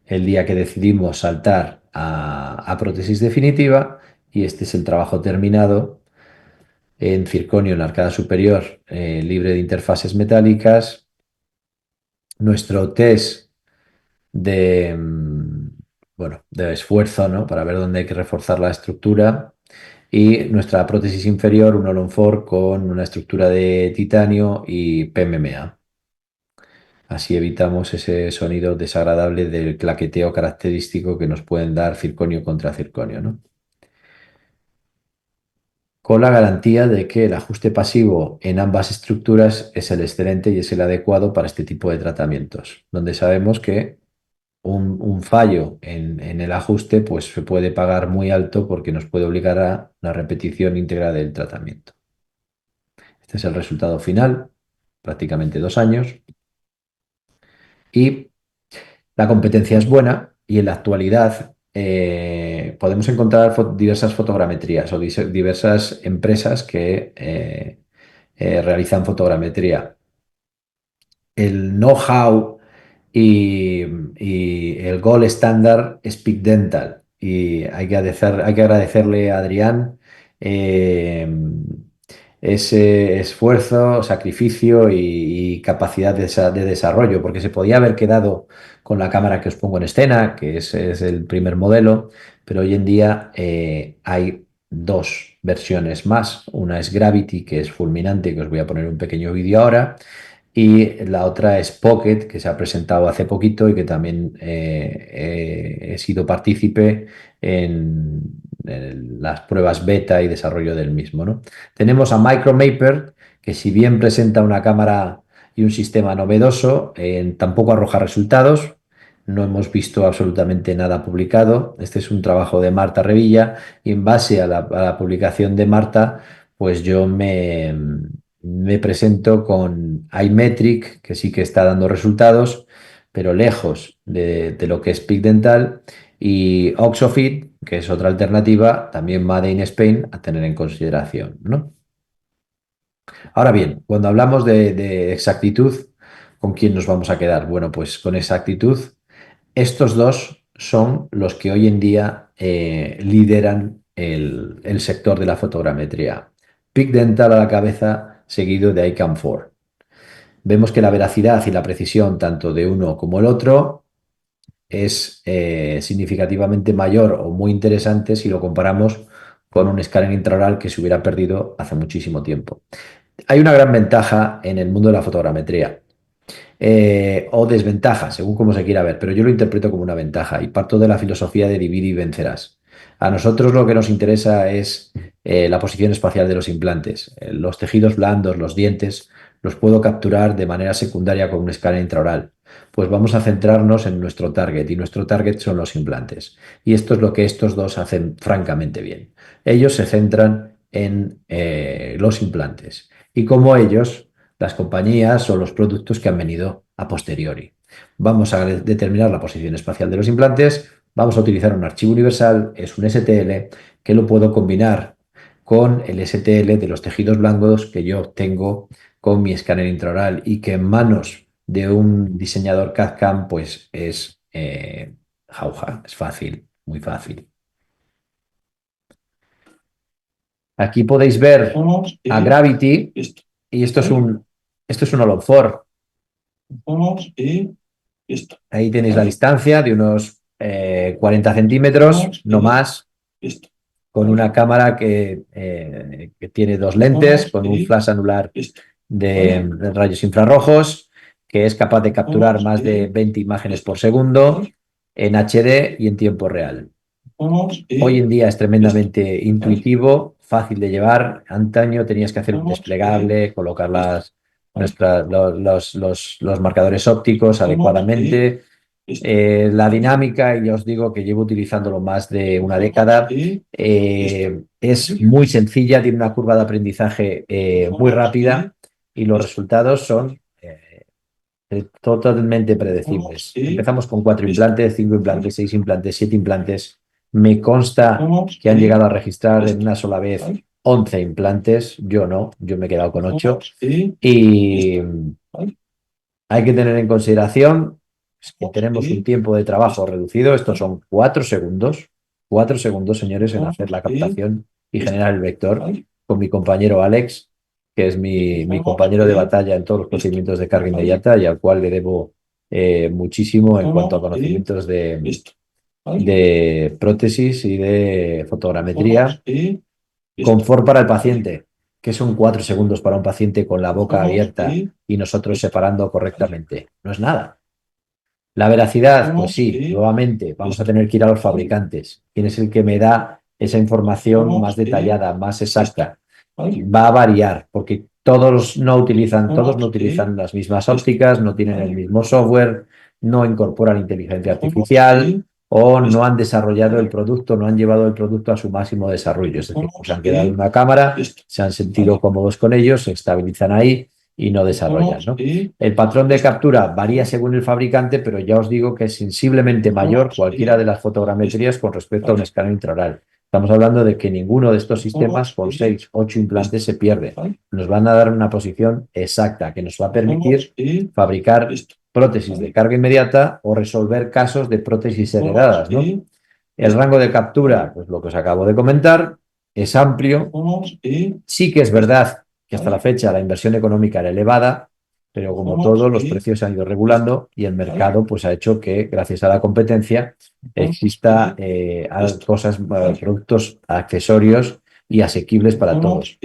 el día que decidimos saltar a prótesis definitiva y este es el trabajo terminado en circonio en la arcada superior libre de interfaces metálicas. Nuestro test de, bueno, de esfuerzo, ¿no? Para ver dónde hay que reforzar la estructura y nuestra prótesis inferior, un All-on-4 con una estructura de titanio y PMMA. Así evitamos ese sonido desagradable del claqueteo característico que nos pueden dar circonio contra circonio, ¿no? Con la garantía de que el ajuste pasivo en ambas estructuras es el excelente y es el adecuado para este tipo de tratamientos, donde sabemos que un fallo en el ajuste pues se puede pagar muy alto porque nos puede obligar a la repetición íntegra del tratamiento. Este es el resultado final, prácticamente 2 años, y la competencia es buena y en la actualidad podemos encontrar diversas fotogrametrías o diversas empresas que realizan fotogrametría. El know-how y el gold estándar es Peak Dental. Y hay que agradecerle a Adrián eh, ese esfuerzo, sacrificio y capacidad de desarrollo, porque se podía haber quedado con la cámara que os pongo en escena, que es el primer modelo, pero hoy en día hay 2 versiones más. Una es Gravity, que es fulminante, que os voy a poner un pequeño vídeo ahora. Y la otra es Pocket, que se ha presentado hace poquito y que también he sido partícipe en las pruebas beta y desarrollo del mismo, ¿no? Tenemos a Micromaper, que si bien presenta una cámara y un sistema novedoso, tampoco arroja resultados. No hemos visto absolutamente nada publicado. Este es un trabajo de Marta Revilla y en base a la publicación de Marta, pues yo me presento con iMetric, que sí que está dando resultados, pero lejos de lo que es Peak Dental, y Oxofit, que es otra alternativa, también Made in Spain, a tener en consideración, ¿no? Ahora bien, cuando hablamos de exactitud, ¿con quién nos vamos a quedar? Bueno, pues con exactitud, estos 2 son los que hoy en día lideran el sector de la fotogrametría. Peak Dental a la cabeza, seguido de ICAM 4. Vemos que la veracidad y la precisión tanto de uno como el otro es significativamente mayor o muy interesante si lo comparamos con un escáner intraoral que se hubiera perdido hace muchísimo tiempo. Hay una gran ventaja en el mundo de la fotogrametría. O desventaja, según cómo se quiera ver, pero yo lo interpreto como una ventaja y parto de la filosofía de divide y vencerás. A nosotros lo que nos interesa es la posición espacial de los implantes. Los tejidos blandos, los dientes, los puedo capturar de manera secundaria con un escáner intraoral. Pues vamos a centrarnos en nuestro target, y nuestro target son los implantes. Y esto es lo que estos dos hacen francamente bien. Ellos se centran en los implantes, y como ellos, las compañías o los productos que han venido a posteriori. Vamos a determinar la posición espacial de los implantes, vamos a utilizar un archivo universal, es un STL, que lo puedo combinar con el STL de los tejidos blandos que yo tengo con mi escáner intraoral, y que en manos de un diseñador CAD/CAM pues es jauja, es fácil, muy fácil. Aquí podéis ver a Gravity, y esto es un Holofor. Ahí tenéis la distancia de unos 40 centímetros, no más, con una cámara que tiene dos lentes, con un flash anular de rayos infrarrojos, que es capaz de capturar más de 20 imágenes por segundo en HD y en tiempo real. Hoy en día es tremendamente intuitivo, fácil de llevar. Antaño tenías que hacer un desplegable, colocar los marcadores ópticos adecuadamente. La dinámica, y ya os digo que llevo utilizándolo más de una década, es muy sencilla, tiene una curva de aprendizaje muy rápida, y los resultados son totalmente predecibles. Empezamos con 4 implantes, 5 implantes, 6 implantes, 7 implantes. Me consta que han llegado a registrar en una sola vez 11 implantes. Yo no, yo me he quedado con 8. Y hay que tener en consideración que tenemos un tiempo de trabajo reducido. Estos son 4 segundos. 4 segundos, señores, en hacer la captación y generar el vector, con mi compañero Alex, que es mi compañero de batalla en todos los procedimientos de carga inmediata, y al cual le debo muchísimo en cuanto a conocimientos de prótesis y de fotogrametría. Confort para el paciente, que son 4 segundos para un paciente con la boca abierta y nosotros separando correctamente. No es nada. La veracidad, pues sí, nuevamente vamos a tener que ir a los fabricantes. ¿Quién es el que me da esa información más detallada, más exacta? Va a variar, porque todos no utilizan las mismas ópticas, no tienen el mismo software, no incorporan inteligencia artificial, o no han desarrollado el producto, no han llevado el producto a su máximo desarrollo. Es decir, pues han quedado en una cámara, se han sentido cómodos con ellos, se estabilizan ahí y no desarrollan, ¿no? El patrón de captura varía según el fabricante, pero ya os digo que es sensiblemente mayor cualquiera de las fotogrametrías con respecto a un escáner intraoral. Estamos hablando de que ninguno de estos sistemas con 6, 8 implantes se pierde. Nos van a dar una posición exacta que nos va a permitir fabricar prótesis de carga inmediata o resolver casos de prótesis heredadas, ¿no? El rango de captura, pues lo que os acabo de comentar, es amplio. Sí que es verdad que hasta la fecha la inversión económica era elevada, pero como todo, los precios se han ido regulando, y el mercado pues ha hecho que, gracias a la competencia, exista productos accesorios y asequibles para todos.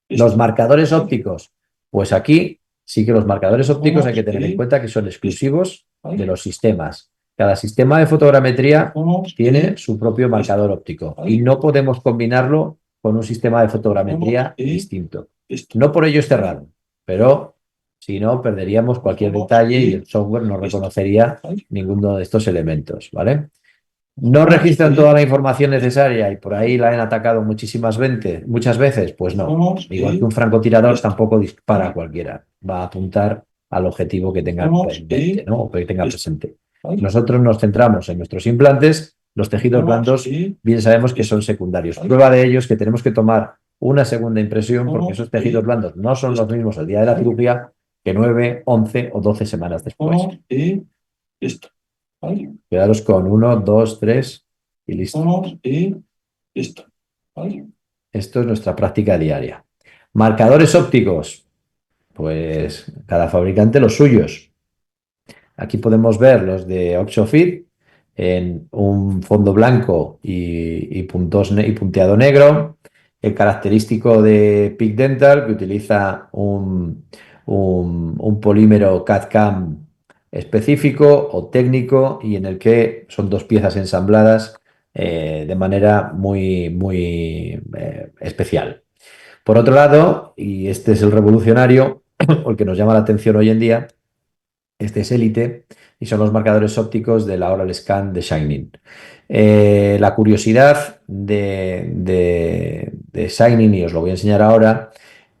Los marcadores ópticos, pues aquí sí que los marcadores ópticos hay que tener en cuenta que son exclusivos de los sistemas. Cada sistema de fotogrametría tiene su propio marcador óptico, y no podemos combinarlo con un sistema de fotogrametría distinto. No por ello es cerrado, pero si no, perderíamos cualquier detalle y el software no reconocería ninguno de estos elementos, ¿vale? ¿No registran toda la información necesaria y por ahí la han atacado muchas veces? Pues no. Igual que un francotirador tampoco dispara a cualquiera. Va a apuntar al objetivo que tenga pendiente, ¿no? O que tenga presente. Nosotros nos centramos en nuestros implantes. Los tejidos blandos, bien sabemos que son secundarios. Prueba de ello es que tenemos que tomar una segunda impresión, porque esos tejidos blandos no son los mismos el día de la cirugía que 9, 11 o 12 semanas después. Quedaros con 1, 2, 3 y listo. Esto es nuestra práctica diaria. Marcadores ópticos, pues cada fabricante los suyos. Aquí podemos ver los de OptioFit en un fondo blanco y punteado negro. El característico de Peak Dental, que utiliza un polímero CAD/CAM específico o técnico, y en el que son 2 piezas ensambladas de manera muy especial. Por otro lado, y este es el revolucionario, o el que nos llama la atención hoy en día, este es Elite y son los marcadores ópticos de la Oral Scan de Shining. La curiosidad de Shining, y os lo voy a enseñar ahora,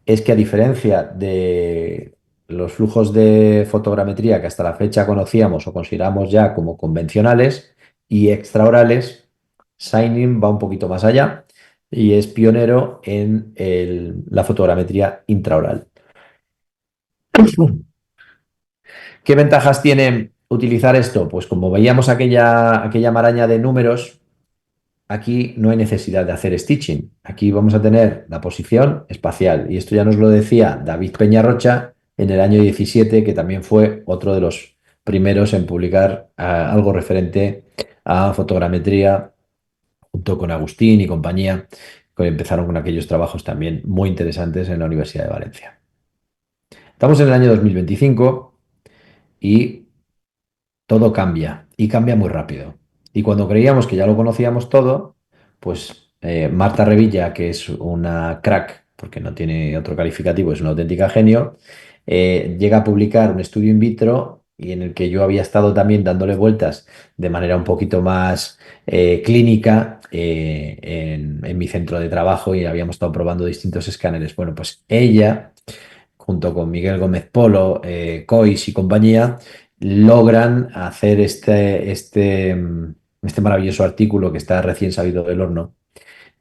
es que a diferencia de los flujos de fotogrametría que hasta la fecha conocíamos o consideramos ya como convencionales y extraorales, Shining va un poquito más allá y es pionero en la fotogrametría intraoral. ¿Qué ventajas tiene utilizar esto? Pues como veíamos aquella maraña de números, aquí no hay necesidad de hacer stitching. Aquí vamos a tener la posición espacial. Y esto ya nos lo decía David Peñarrocha en el año 17, que también fue otro de los primeros en publicar algo referente a fotogrametría, junto con Agustín y compañía, que empezaron con aquellos trabajos también muy interesantes en la Universidad de Valencia. Estamos en el año 2025 y todo cambia y cambia muy rápido. Y cuando creíamos que ya lo conocíamos todo, pues Marta Revilla, que es una crack, porque no tiene otro calificativo, es una auténtica genio, llega a publicar un estudio in vitro y en el que yo había estado también dándole vueltas de manera un poquito más clínica en mi centro de trabajo y habíamos estado probando distintos escáneres. Bueno, pues ella junto con Miguel Gómez Polo, Cois y compañía, logran hacer este maravilloso artículo que está recién salido del horno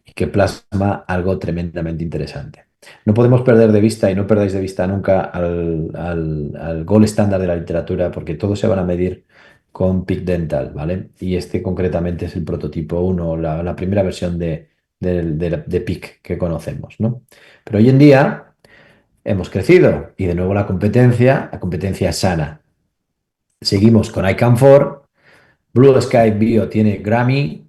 y que plasma algo tremendamente interesante. No podemos perder de vista, y no perdáis de vista nunca, al gold estándar de la literatura, porque todos se van a medir con Peak Dental, ¿vale? Y este concretamente es el prototipo 1, la primera versión de Peak que conocemos, ¿no? Pero hoy en día hemos crecido y de nuevo la competencia es sana. Seguimos con ICANN4, Blue Sky Bio tiene Grammy,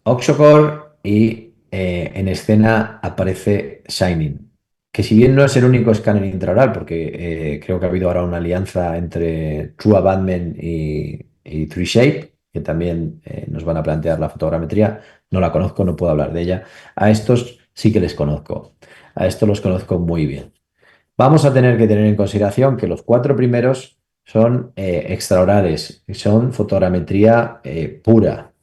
Oxocore y en escena aparece Shining, que si bien no es el único escáner intraoral, porque creo que ha habido ahora una alianza entre True Abutment y 3Shape, que también nos van a plantear la fotogrametría, no la conozco, no puedo hablar de ella. A estos sí que les conozco, a estos los conozco muy bien. Vamos a tener que tener en consideración que los 4 primeros son extraorales, son fotogrametría pura.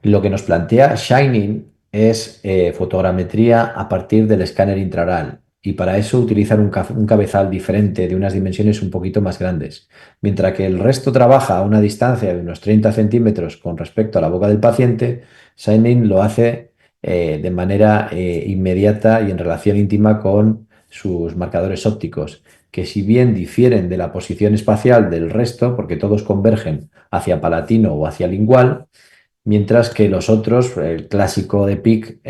Lo que nos plantea Shining es fotogrametría a partir del escáner intraoral y para eso utilizan un cabezal diferente de unas dimensiones un poquito más grandes. Mientras que el resto trabaja a una distancia de unos 30 centímetros con respecto a la boca del paciente, Shining lo hace de manera inmediata y en relación íntima con sus marcadores ópticos, que si bien difieren de la posición espacial del resto, porque todos convergen hacia palatino o hacia lingual, mientras que los otros, el clásico de PIC,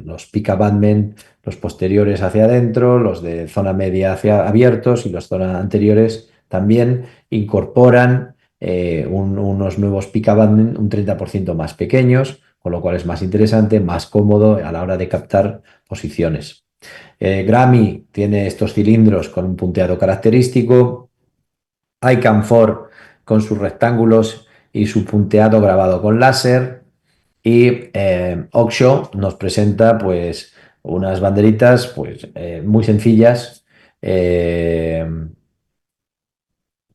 los PIC abutment, los posteriores hacia adentro, los de zona media hacia abiertos y los zonas anteriores también incorporan unos nuevos PIC abutment un 30% más pequeños, con lo cual es más interesante, más cómodo a la hora de captar posiciones. Grammy tiene estos cilindros con un punteado característico. ICANN4 con sus rectángulos y su punteado grabado con láser. Y Oxo nos presenta pues unas banderitas pues muy sencillas que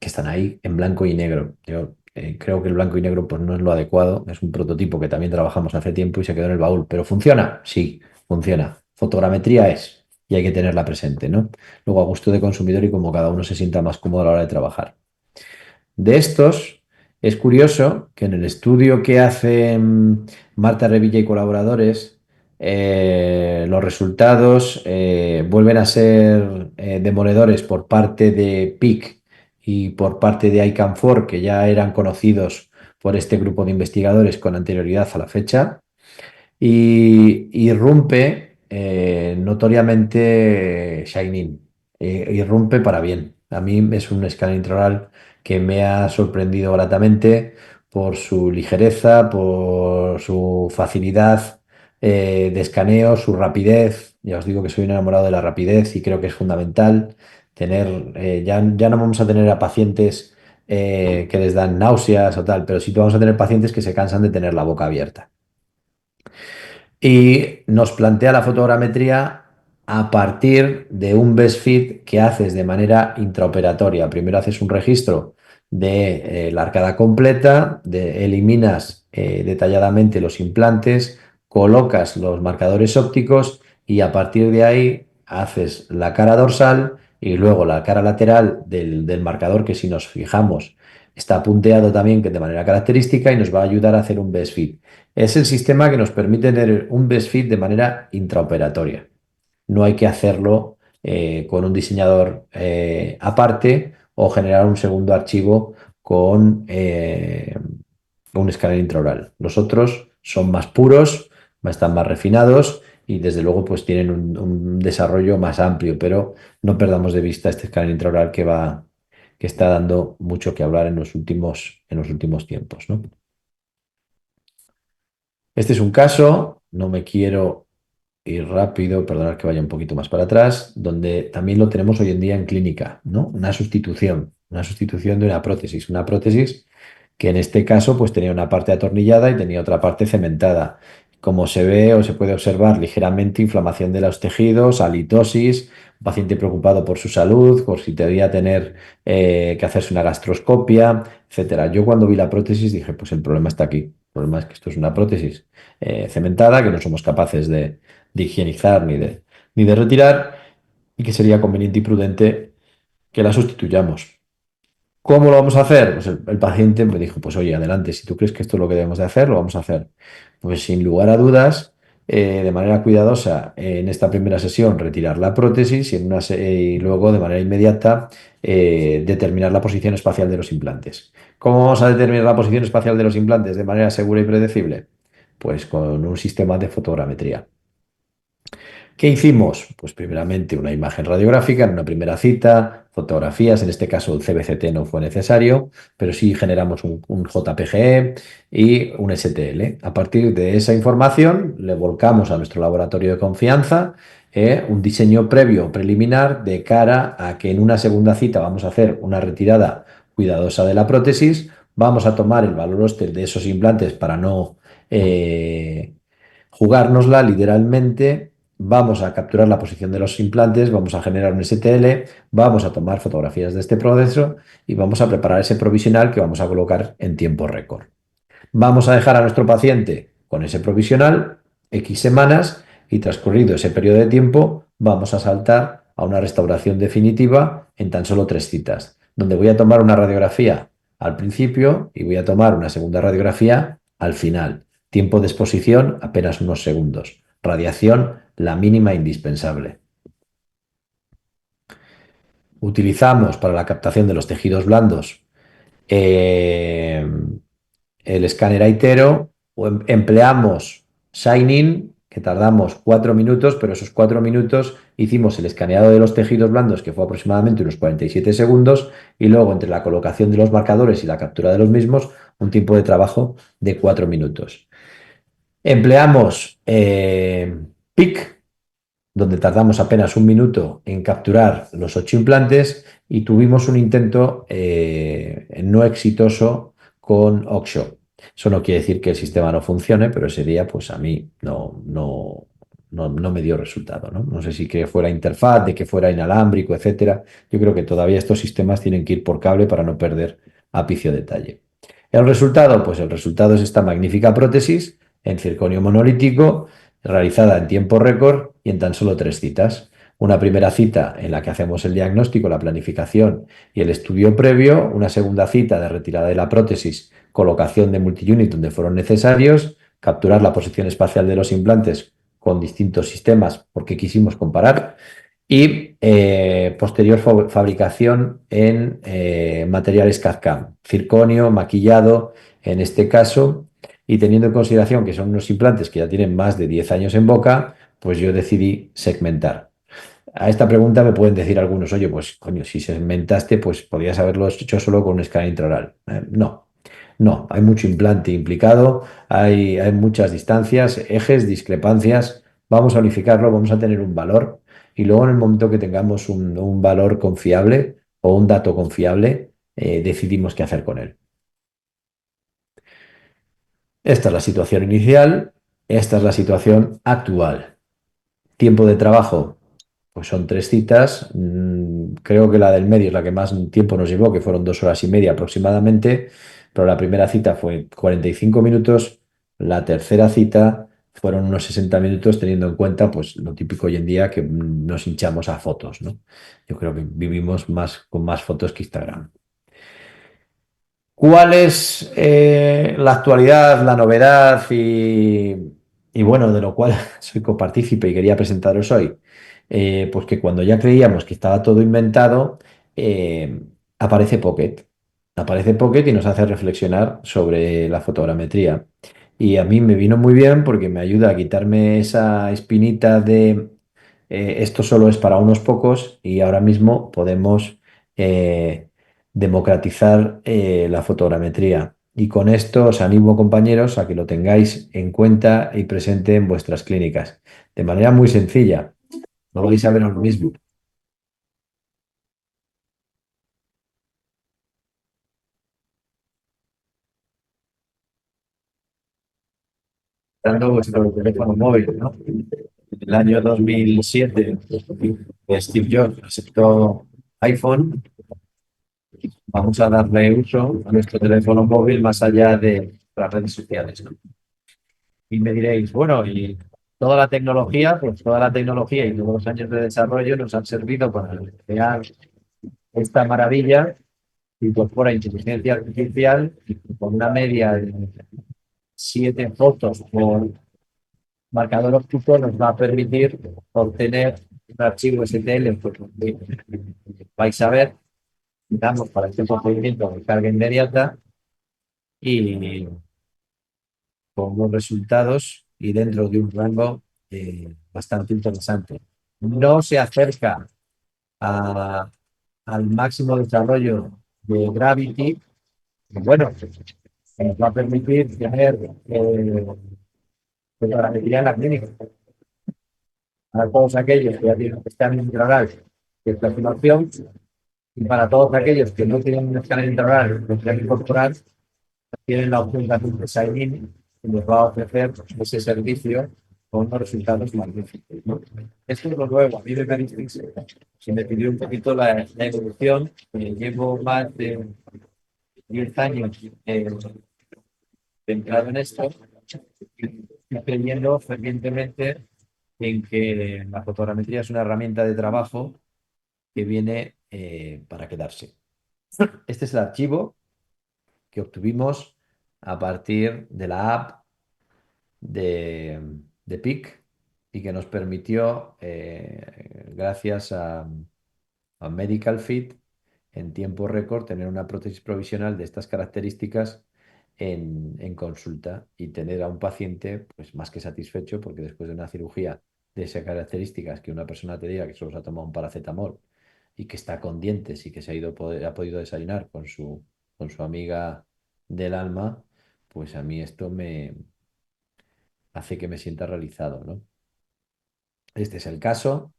están ahí en blanco y negro. Yo creo que el blanco y negro pues no es lo adecuado, es un prototipo que también trabajamos hace tiempo y se quedó en el baúl, pero ¿funciona? Sí, funciona. Fotogrametría es y hay que tenerla presente, ¿no? Luego a gusto de consumidor y como cada uno se sienta más cómodo a la hora de trabajar. De estos, es curioso que en el estudio que hacen Marta Revilla y colaboradores, los resultados vuelven a ser demoledores por parte de PIC y por parte de ICANN4, que ya eran conocidos por este grupo de investigadores con anterioridad a la fecha, y irrumpe notoriamente Shining, irrumpe para bien. A mí es un escáner intraoral que me ha sorprendido gratamente por su ligereza, por su facilidad de escaneo, su rapidez. Ya os digo que soy un enamorado de la rapidez y creo que es fundamental tener, ya no vamos a tener a pacientes que les dan náuseas o tal, pero sí que vamos a tener pacientes que se cansan de tener la boca abierta. Y nos plantea la fotogrametría a partir de un best fit que haces de manera intraoperatoria. Primero haces un registro de la arcada completa, eliminas detalladamente los implantes, colocas los marcadores ópticos y a partir de ahí haces la cara dorsal y luego la cara lateral del marcador, que si nos fijamos está punteado también que de manera característica y nos va a ayudar a hacer un best fit. Es el sistema que nos permite tener un best fit de manera intraoperatoria. No hay que hacerlo con un diseñador aparte o generar un segundo archivo con un escáner intraoral. Los otros son más puros, están más refinados y desde luego pues tienen un desarrollo más amplio, pero no perdamos de vista este escáner intraoral que está dando mucho que hablar en los últimos tiempos, ¿no? Este es un caso, no me quiero ir rápido, perdonad que vaya un poquito más para atrás, donde también lo tenemos hoy en día en clínica, ¿no? Una sustitución de una prótesis que en este caso pues tenía una parte atornillada y tenía otra parte cementada. Como se ve o se puede observar ligeramente inflamación de los tejidos, halitosis, un paciente preocupado por su salud, por si debía tener que hacerse una gastroscopia, etcétera. Yo cuando vi la prótesis dije, pues el problema está aquí. El problema es que esto es una prótesis cementada que no somos capaces de higienizar ni de retirar y que sería conveniente y prudente que la sustituyamos. ¿Cómo lo vamos a hacer? Pues el paciente me dijo, pues oye, adelante, si tú crees que esto es lo que debemos de hacer, lo vamos a hacer. Pues sin lugar a dudas, de manera cuidadosa, en esta primera sesión retirar la prótesis y, y luego de manera inmediata determinar la posición espacial de los implantes. ¿Cómo vamos a determinar la posición espacial de los implantes de manera segura y predecible? Pues con un sistema de fotogrametría. ¿Qué hicimos? Pues primeramente una imagen radiográfica en una primera cita, fotografías, en este caso el CBCT no fue necesario, pero sí generamos un JPG y un STL. A partir de esa información le volcamos a nuestro laboratorio de confianza un diseño previo preliminar de cara a que en una segunda cita vamos a hacer una retirada cuidadosa de la prótesis, vamos a tomar el valor Oster de esos implantes para no jugárnosla literalmente. Vamos a capturar la posición de los implantes, vamos a generar un STL, vamos a tomar fotografías de este proceso y vamos a preparar ese provisional que vamos a colocar en tiempo récord. Vamos a dejar a nuestro paciente con ese provisional X semanas y transcurrido ese periodo de tiempo vamos a saltar a una restauración definitiva en tan solo 3 citas, donde voy a tomar una radiografía al principio y voy a tomar una segunda radiografía al final. Tiempo de exposición apenas unos segundos. Radiación la mínima indispensable. Utilizamos para la captación de los tejidos blandos eh, el escáner Aitero o empleamos Shining, que tardamos 4 minutos, pero esos 4 minutos hicimos el escaneado de los tejidos blandos, que fue aproximadamente unos 47 segundos, y luego entre la colocación de los marcadores y la captura de los mismos, un tiempo de trabajo de 4 minutos. Empleamos PIC, donde tardamos apenas un minuto en capturar los 8 implantes y tuvimos un intento no exitoso con Oxo. Eso no quiere decir que el sistema no funcione, pero ese día pues a mí no me dio resultado, ¿no? No sé si que fuera interfaz, de que fuera inalámbrico, etcétera. Yo creo que todavía estos sistemas tienen que ir por cable para no perder ápice detalle. ¿El resultado? Pues el resultado es esta magnífica prótesis en circonio monolítico realizada en tiempo récord y en tan solo 3 citas. Una primera cita en la que hacemos el diagnóstico, la planificación y el estudio previo. Una segunda cita de retirada de la prótesis, colocación de multiunit donde fueron necesarios, capturar la posición espacial de los implantes con distintos sistemas porque quisimos comparar y posterior fabricación en materiales CAD-CAM, circonio, maquillado en este caso, y teniendo en consideración que son unos implantes que ya tienen más de 10 años en boca, pues yo decidí segmentar. A esta pregunta me pueden decir algunos, oye, pues coño, si segmentaste, pues podrías haberlo hecho solo con un escáner intraoral. No, hay mucho implante implicado, hay muchas distancias, ejes, discrepancias. Vamos a unificarlo, vamos a tener un valor y luego en el momento que tengamos un valor confiable o un dato confiable, decidimos qué hacer con él. Esta es la situación inicial, esta es la situación actual. Tiempo de trabajo pues son 3 citas. Creo que la del medio es la que más tiempo nos llevó, que fueron 2 horas y media aproximadamente, pero la primera cita fue 45 minutos, la tercera cita fueron unos 60 minutos, teniendo en cuenta pues lo típico hoy en día que nos hinchamos a fotos, ¿no? Yo creo que vivimos más con más fotos que Instagram. ¿Cuál es la actualidad, la novedad y bueno, de lo cual soy copartícipe y quería presentaros hoy? Pues que cuando ya creíamos que estaba todo inventado, eh, aparece Pocket. Aparece Pocket y nos hace reflexionar sobre la fotogrametría. Y a mí me vino muy bien porque me ayuda a quitarme esa espinita de esto solo es para unos pocos y ahora mismo podemos democratizar la fotogrametría. Y con esto os animo, compañeros, a que lo tengáis en cuenta y presente en vuestras clínicas. De manera muy sencilla, no vais a ver lo mismo. Dando vuestro teléfono móvil, ¿no? En el año 2007, Steve Jobs presentó iPhone. Vamos a darle uso a nuestro teléfono móvil más allá de las redes sociales, ¿no? Y me diréis, bueno, y toda la tecnología, pues toda la tecnología y todos los años de desarrollo nos han servido para crear esta maravilla que incorpora inteligencia artificial con una media de 7 fotos por marcador óptico nos va a permitir obtener un archivo STL, pues, que vais a ver, damos para este procedimiento de carga inmediata y con unos resultados y dentro de un rango bastante interesante. No se acerca a- al máximo desarrollo de Gravity. Bueno, nos va a permitir tener fotogrametría en la clínica. Para todos aquellos que ya tienen que estar en intraoral, que esta es una opción, y para todos aquellos que no tienen un escáner intraoral, que quieren incorporar, tienen la opción de hacer un sign-in que les va a ofrecer ese servicio con unos resultados magníficos, ¿no? Esto es lo nuevo. A mí me se me pidió un poquito la evolución. Llevo más de 10 años centrado en esto y creyendo fervientemente en que la fotogrametría es una herramienta de trabajo que viene para quedarse. Este es el archivo que obtuvimos a partir de la app de PIC y que nos permitió, gracias a Medical Fit, en tiempo récord tener una prótesis provisional de estas características en consulta y tener a un paciente pues, más que satisfecho porque después de una cirugía de esas características que una persona te diga que solo se ha tomado un paracetamol y que está con dientes y que se ha podido desayunar con su amiga del alma, pues a mí esto me hace que me sienta realizado, ¿no? Este es el caso.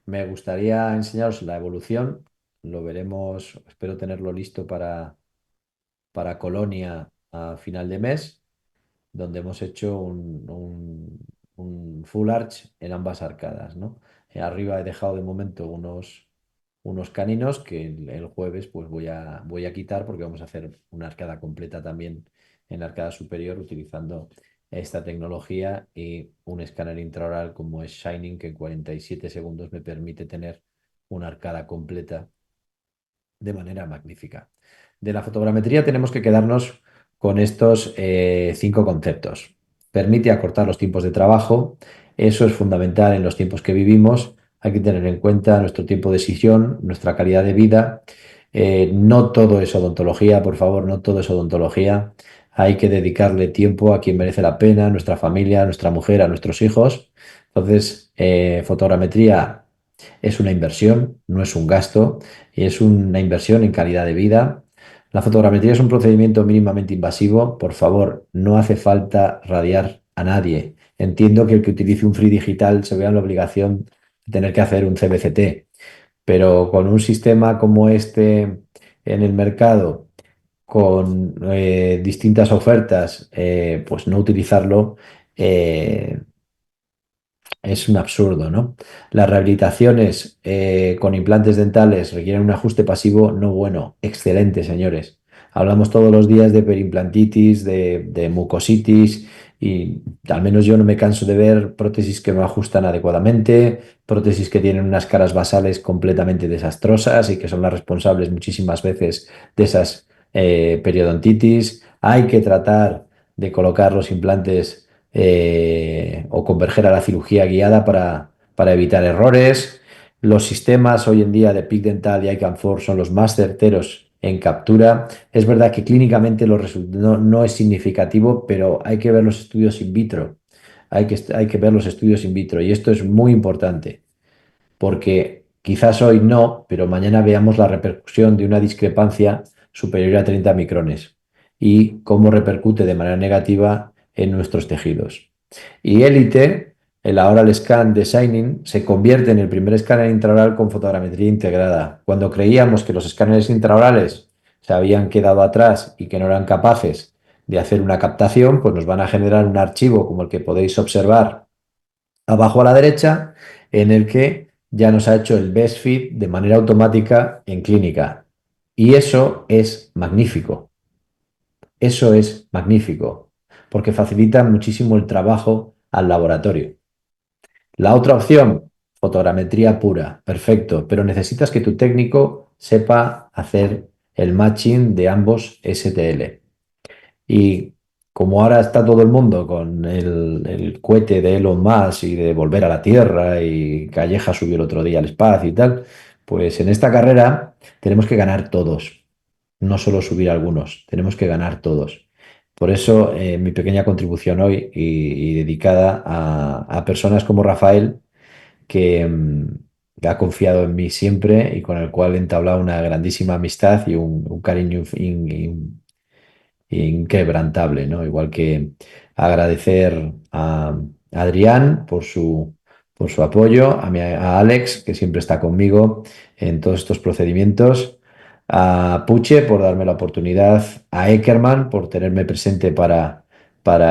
Me gustaría enseñaros la evolución. Lo veremos, espero tenerlo listo para Colonia a final de mes, donde hemos hecho un full arch en ambas arcadas, ¿no? Arriba he dejado de momento unos caninos que el jueves pues voy a quitar porque vamos a hacer una arcada completa también en la arcada superior utilizando esta tecnología y un escáner intraoral como es Shining que en 47 segundos me permite tener una arcada completa de manera magnífica. De la fotogrametría tenemos que quedarnos con estos 5 conceptos. Permite acortar los tiempos de trabajo, eso es fundamental en los tiempos que vivimos. Hay que tener en cuenta nuestro tiempo de decisión, nuestra calidad de vida. No todo es odontología, por favor, no todo es odontología. Hay que dedicarle tiempo a quien merece la pena, a nuestra familia, a nuestra mujer, a nuestros hijos. Entonces, fotogrametría es una inversión, no es un gasto, y es una inversión en calidad de vida. La fotogrametría es un procedimiento mínimamente invasivo. Por favor, no hace falta radiar a nadie. Entiendo que el que utilice un free digital se vea en la obligación de tener que hacer un CBCT, pero con un sistema como este en el mercado, con distintas ofertas, pues no utilizarlo. Es un absurdo, ¿no? Las rehabilitaciones con implantes dentales requieren un ajuste pasivo no bueno. Excelente, señores. Hablamos todos los días de perimplantitis, de mucositis y al menos yo no me canso de ver prótesis que no ajustan adecuadamente, prótesis que tienen unas caras basales completamente desastrosas y que son las responsables muchísimas veces de esas periodontitis. Hay que tratar de colocar los implantes o converger a la cirugía guiada para evitar errores. Los sistemas hoy en día de PIC Dental y ICAM4 son los más certeros en captura. Es verdad que clínicamente no es significativo, pero hay que ver los estudios in vitro. Hay que ver los estudios in vitro y esto es muy importante porque quizás hoy no, pero mañana veamos la repercusión de una discrepancia superior a 30 micrones y cómo repercute de manera negativa en nuestros tejidos. Y Elite, el Oral Scan de Shining, se convierte en el primer escáner intraoral con fotogrametría integrada. Cuando creíamos que los escáneres intraorales se habían quedado atrás y que no eran capaces de hacer una captación, pues nos van a generar un archivo como el que podéis observar abajo a la derecha, en el que ya nos ha hecho el best fit de manera automática en clínica. Y eso es magnífico. Eso es magnífico, porque facilita muchísimo el trabajo al laboratorio. La otra opción, fotogrametría pura, perfecto, pero necesitas que tu técnico sepa hacer el matching de ambos STL. Y como ahora está todo el mundo con el cohete de Elon Musk y de volver a la Tierra y Calleja subió el otro día al espacio y tal, pues en esta carrera tenemos que ganar todos, no solo subir algunos, tenemos que ganar todos. Por eso mi pequeña contribución hoy y dedicada a personas como Rafael, que ha confiado en mí siempre y con el cual he entablado una grandísima amistad y un cariño inquebrantable, ¿no? Igual que agradecer a Adrián por su apoyo, a Alex, que siempre está conmigo en todos estos procedimientos, a Puche por darme la oportunidad, a Eckerman por tenerme presente para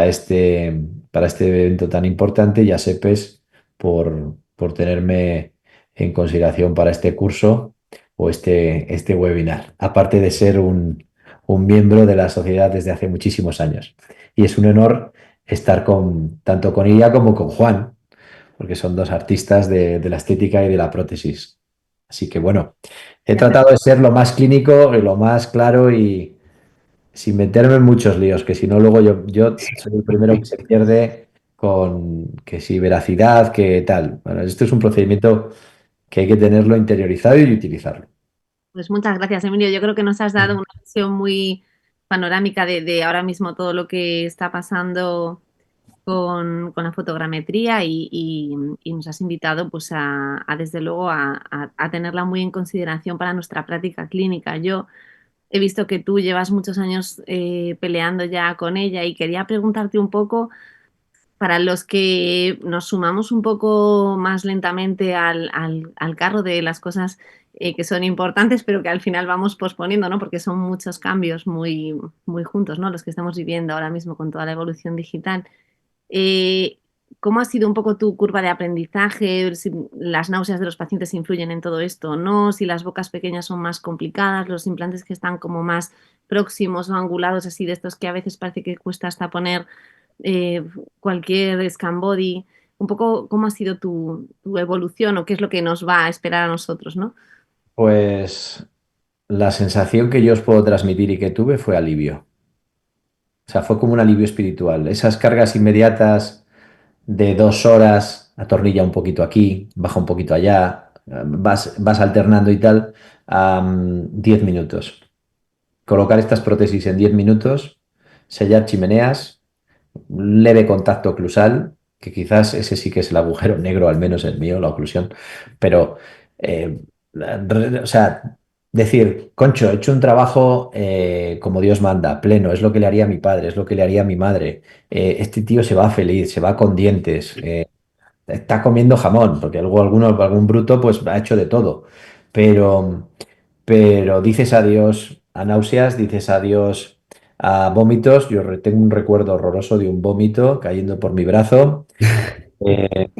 este, para este evento tan importante y a Sepes por tenerme en consideración para este curso o este webinar. Aparte de ser un miembro de la sociedad desde hace muchísimos años. Y es un honor estar tanto con ella como con Juan, porque son dos artistas de la estética y de la prótesis. Así que bueno, he tratado de ser lo más clínico y lo más claro y sin meterme en muchos líos, que si no luego yo soy el primero que se pierde con que si veracidad, que tal. Bueno, esto es un procedimiento que hay que tenerlo interiorizado y utilizarlo. Pues muchas gracias, Emilio. Yo creo que nos has dado una visión muy panorámica de ahora mismo todo lo que está pasando con la fotogrametría y nos has invitado pues desde luego a tenerla muy en consideración para nuestra práctica clínica. Yo he visto que tú llevas muchos años peleando ya con ella y quería preguntarte un poco para los que nos sumamos un poco más lentamente al carro de las cosas que son importantes, pero que al final vamos posponiendo, ¿no? Porque son muchos cambios muy, muy juntos, ¿no? Los que estamos viviendo ahora mismo con toda la evolución digital. Eh, ¿Cómo ha sido un poco tu curva de aprendizaje? Si las náuseas de los pacientes influyen en todo esto o no, si las bocas pequeñas son más complicadas, los implantes que están como más próximos o angulados, así de estos que a veces parece que cuesta hasta poner eh, cualquier scan body, un poco cómo ha sido tu evolución o qué es lo que nos va a esperar a nosotros, ¿no? Pues la sensación que yo os puedo transmitir y que tuve fue alivio. O sea, fue como un alivio espiritual. Esas cargas inmediatas de 2 horas, atornilla un poquito aquí, baja un poquito allá, vas alternando y tal, a 10 minutos. Colocar estas prótesis en 10 minutos, sellar chimeneas, un leve contacto oclusal, que quizás ese sí que es el agujero negro, al menos el mío, la oclusión, pero, o sea, decir, concho, he hecho un trabajo como Dios manda, pleno, es lo que le haría a mi padre, es lo que le haría a mi madre. Este tío se va feliz, se va con dientes, está comiendo jamón, porque luego algún bruto pues ha hecho de todo, pero dices adiós a náuseas, dices adiós a vómitos. Tengo un recuerdo horroroso de un vómito cayendo por mi brazo. Eh,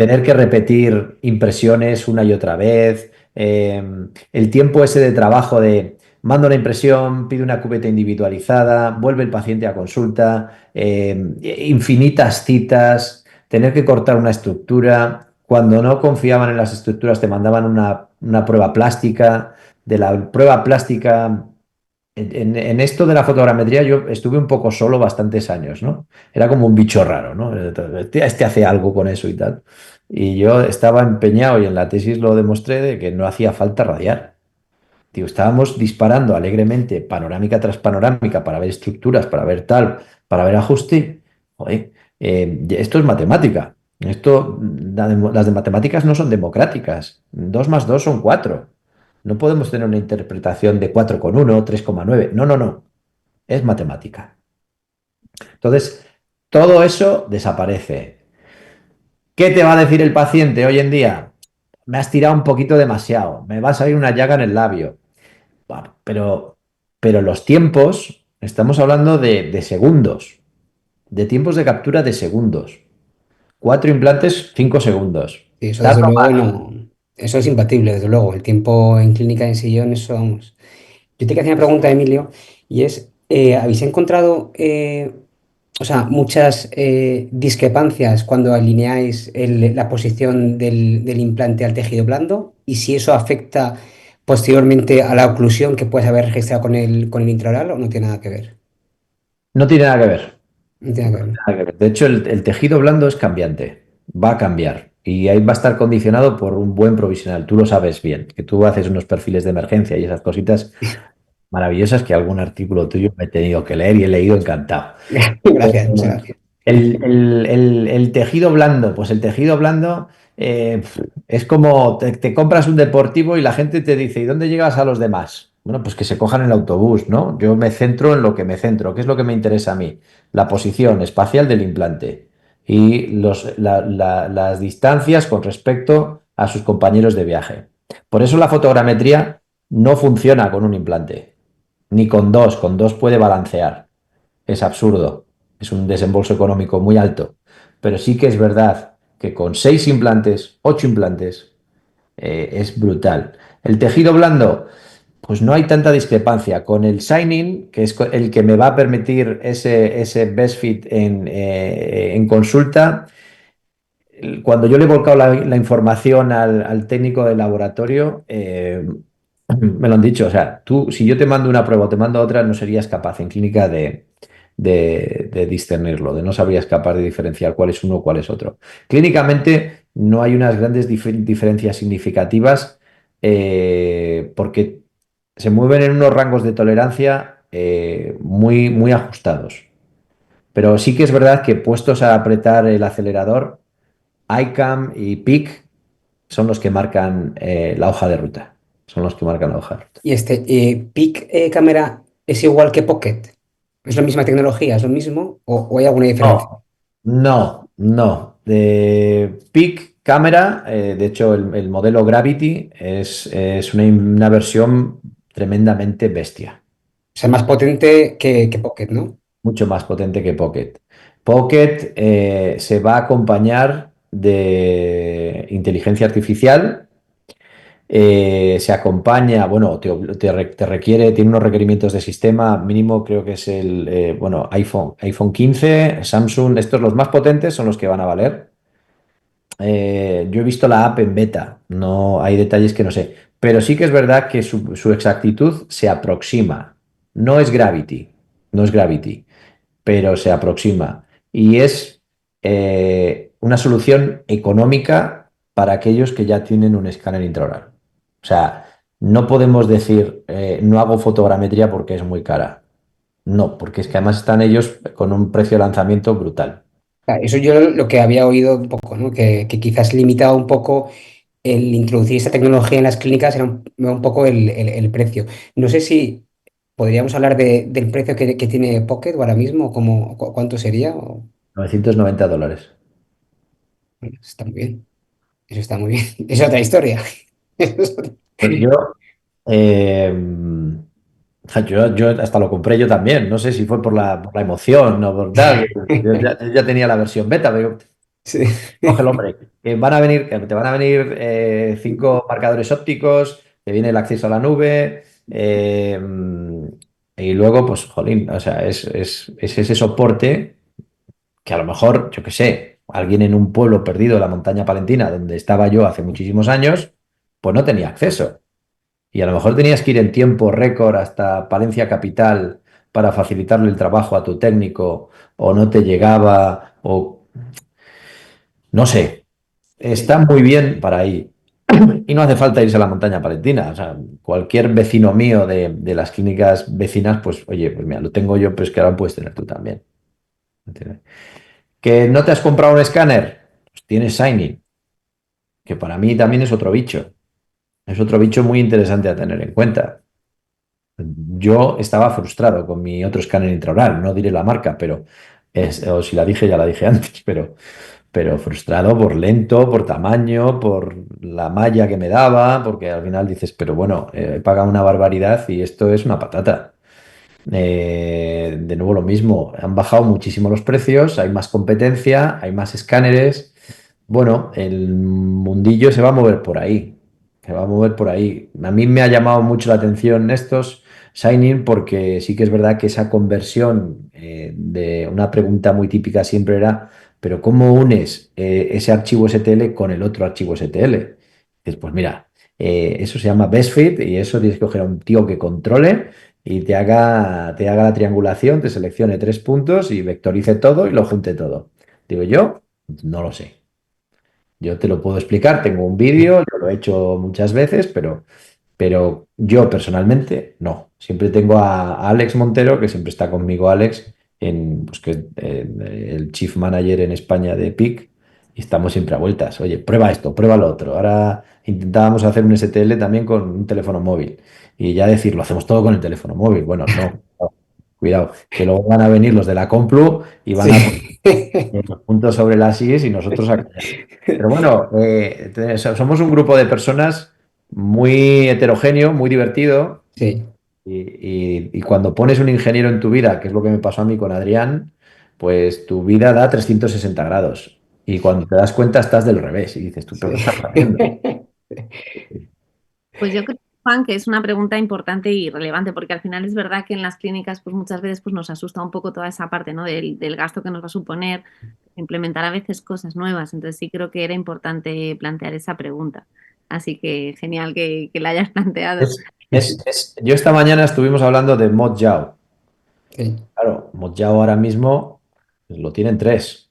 tener que repetir impresiones una y otra vez, el tiempo ese de trabajo de mando la impresión, pide una cubeta individualizada, vuelve el paciente a consulta, infinitas citas, tener que cortar una estructura. Cuando no confiaban en las estructuras, te mandaban una prueba plástica. De la prueba plástica, en esto de la fotogrametría yo estuve un poco solo bastantes años, ¿no? Era como un bicho raro, ¿no? Este hace algo con eso y tal. Y yo estaba empeñado y en la tesis lo demostré de que no hacía falta radiar. Tío, estábamos disparando alegremente panorámica tras panorámica para ver estructuras, para ver tal, para ver ajuste. Joder, esto es matemática. Las de matemáticas no son democráticas. 2 más 2 son 4. No podemos tener una interpretación de 4,1, 3,9. No, no, no. Es matemática. Entonces, todo eso desaparece. ¿Qué te va a decir el paciente hoy en día? Me has tirado un poquito demasiado. Me va a salir una llaga en el labio. Bueno, pero los tiempos, estamos hablando de segundos, de tiempos de captura de segundos. 4 implantes, 5 segundos. Y eso desde Tardo luego más. no, eso es imbatible, desde luego. El tiempo en clínica en sillón, eso vamos. Yo te quería hacer una pregunta, Emilio, y es, ¿habéis encontrado, o sea, muchas discrepancias cuando alineáis la posición del implante al tejido blando? Y si eso afecta posteriormente a la oclusión que puedes haber registrado con el intraoral o no tiene nada que ver. No tiene nada que ver. No tiene No nada que tiene ver. nada que ver. De hecho, el tejido blando es cambiante. Va a cambiar. Y ahí va a estar condicionado por un buen provisional. Tú lo sabes bien, que tú haces unos perfiles de emergencia y esas cositas maravillosas que algún artículo tuyo me he tenido que leer y he leído encantado. Gracias, muchas gracias. El tejido blando, pues el tejido blando es como te compras un deportivo y la gente te dice, ¿y dónde llegas a los demás? Bueno, pues que se cojan el autobús, ¿no? Yo me centro en lo que me centro, ¿qué es lo que me interesa a mí? La posición espacial del implante y las distancias con respecto a sus compañeros de viaje. Por eso la fotogrametría no funciona con un implante, ni con dos puede balancear. Es absurdo, es un desembolso económico muy alto, pero sí que es verdad que con 6 implantes, 8 implantes, es brutal. El tejido blando, pues no hay tanta discrepancia. Con el Signing, que es el que me va a permitir ese best fit en consulta, cuando yo le he volcado la información al técnico del laboratorio, me lo han dicho, o sea, tú, si yo te mando una prueba o te mando otra, no serías capaz en clínica de discernirlo, de no sabrías capaz de diferenciar cuál es uno o cuál es otro. Clínicamente no hay unas grandes diferencias significativas porque se mueven en unos rangos de tolerancia muy, muy ajustados. Pero sí que es verdad que puestos a apretar el acelerador, ICAM y PIC son los que marcan la hoja de ruta. Son los que marcan la hoja de ruta. ¿Y este Peak cámara es igual que Pocket? ¿Es la misma tecnología? ¿Es lo mismo? ¿O hay alguna diferencia? No, no, no. De Peak Camera, de hecho, el modelo Gravity es una versión tremendamente bestia. O sea, más potente que Pocket, ¿no? Mucho más potente que Pocket. Pocket se va a acompañar de inteligencia artificial. Se acompaña, bueno, te requiere, tiene unos requerimientos de sistema mínimo, creo que es bueno, iPhone 15, Samsung, estos los más potentes son los que van a valer. Yo he visto la app en beta, no hay detalles que no sé, pero sí que es verdad que su exactitud se aproxima. No es Gravity, no es Gravity, pero se aproxima. Y es una solución económica para aquellos que ya tienen un escáner intraoral. O sea, no podemos decir no hago fotogrametría porque es muy cara. No, porque es que además están ellos con un precio de lanzamiento brutal. Claro, eso yo lo que había oído un poco, ¿no? Que quizás limitaba un poco el introducir esta tecnología en las clínicas era un poco el precio. No sé si podríamos hablar del precio que tiene Pocket ahora mismo, como, cuánto sería. $990. Bueno, está muy bien. Eso está muy bien. Es otra historia. Eso es otra- Pues eh, yo hasta lo compré yo también. No sé si fue por la emoción o por tal. Yo ya tenía la versión beta, pero Sí. Coge el hombre, que te van a venir 5 marcadores ópticos, te viene el acceso a la nube, y luego, pues, jolín, o sea, es ese soporte que a lo mejor, yo qué sé, alguien en un pueblo perdido de la montaña palentina, donde estaba yo hace muchísimos años, pues no tenía acceso. Y a lo mejor tenías que ir en tiempo récord hasta Palencia capital para facilitarle el trabajo a tu técnico, o no te llegaba, o no sé. Sí, Está muy bien para ahí. Y no hace falta irse a la montaña palentina. O sea, cualquier vecino mío de las clínicas vecinas, pues oye, pues mira, lo tengo yo, pero es que ahora lo puedes tener tú también. ¿Entiendes? ¿Que no te has comprado un escáner? Pues tienes Signing, que para mí también es otro bicho. Es otro bicho muy interesante a tener en cuenta. Yo estaba frustrado con mi otro escáner intraoral, no diré la marca, pero o si la dije ya la dije antes, pero frustrado por lento, por tamaño, por la malla que me daba, porque al final dices, pero bueno, he pagado una barbaridad y esto es una patata. De nuevo lo mismo, han bajado muchísimo los precios, hay más competencia, hay más escáneres. Bueno, el mundillo se va a mover por ahí, se va a mover por ahí. A mí me ha llamado mucho la atención estos Shining porque sí que es verdad que esa conversión de una pregunta muy típica siempre era, pero ¿cómo unes ese archivo STL con el otro archivo STL? Dices, pues mira, eso se llama best fit y eso tienes que coger a un tío que controle y te haga la triangulación, te seleccione 3 puntos y vectorice todo y lo junte todo. Digo yo, no lo sé. Yo te lo puedo explicar, tengo un vídeo, yo lo he hecho muchas veces, pero yo personalmente no. Siempre tengo a Alex Montero, que siempre está conmigo Alex, pues que es el Chief Manager en España de PIC, y estamos siempre a vueltas. Oye, prueba esto, prueba lo otro. Ahora intentábamos hacer un STL también con un teléfono móvil y ya decir, lo hacemos todo con el teléfono móvil. Bueno, no, cuidado, que luego van a venir los de la Complu y van a sí. poner los puntos sobre las IES y nosotros a callar. Pero bueno, somos un grupo de personas muy heterogéneo, muy divertido. Sí, Y cuando pones un ingeniero en tu vida, que es lo que me pasó a mí con Adrián, pues tu vida da 360 grados. Y cuando te das cuenta estás del revés y dices, ¿tú pero sí. qué estás haciendo? Pues yo creo, Juan, que es una pregunta importante y relevante, porque al final es verdad que en las clínicas, pues muchas veces pues, nos asusta un poco toda esa parte, ¿no? Del gasto que nos va a suponer implementar a veces cosas nuevas. Entonces sí creo que era importante plantear esa pregunta. Así que genial que la hayas planteado. Yo esta mañana estuvimos hablando de Modjao. Sí, Claro, Modjao ahora mismo pues, lo tienen 3.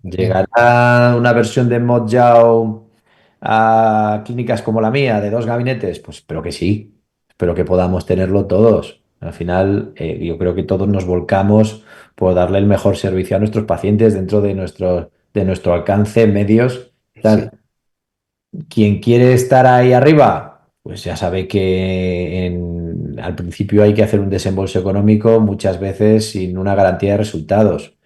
sí, ¿Llegará una versión de Modjao a clínicas como la mía, de 2 gabinetes? Pues espero que sí, espero que podamos tenerlo todos. Al final, yo creo que todos nos volcamos por darle el mejor servicio a nuestros pacientes dentro de nuestro alcance, medios, sí, tal. Quien quiere estar ahí arriba, pues ya sabe que al principio hay que hacer un desembolso económico, muchas veces sin una garantía de resultados.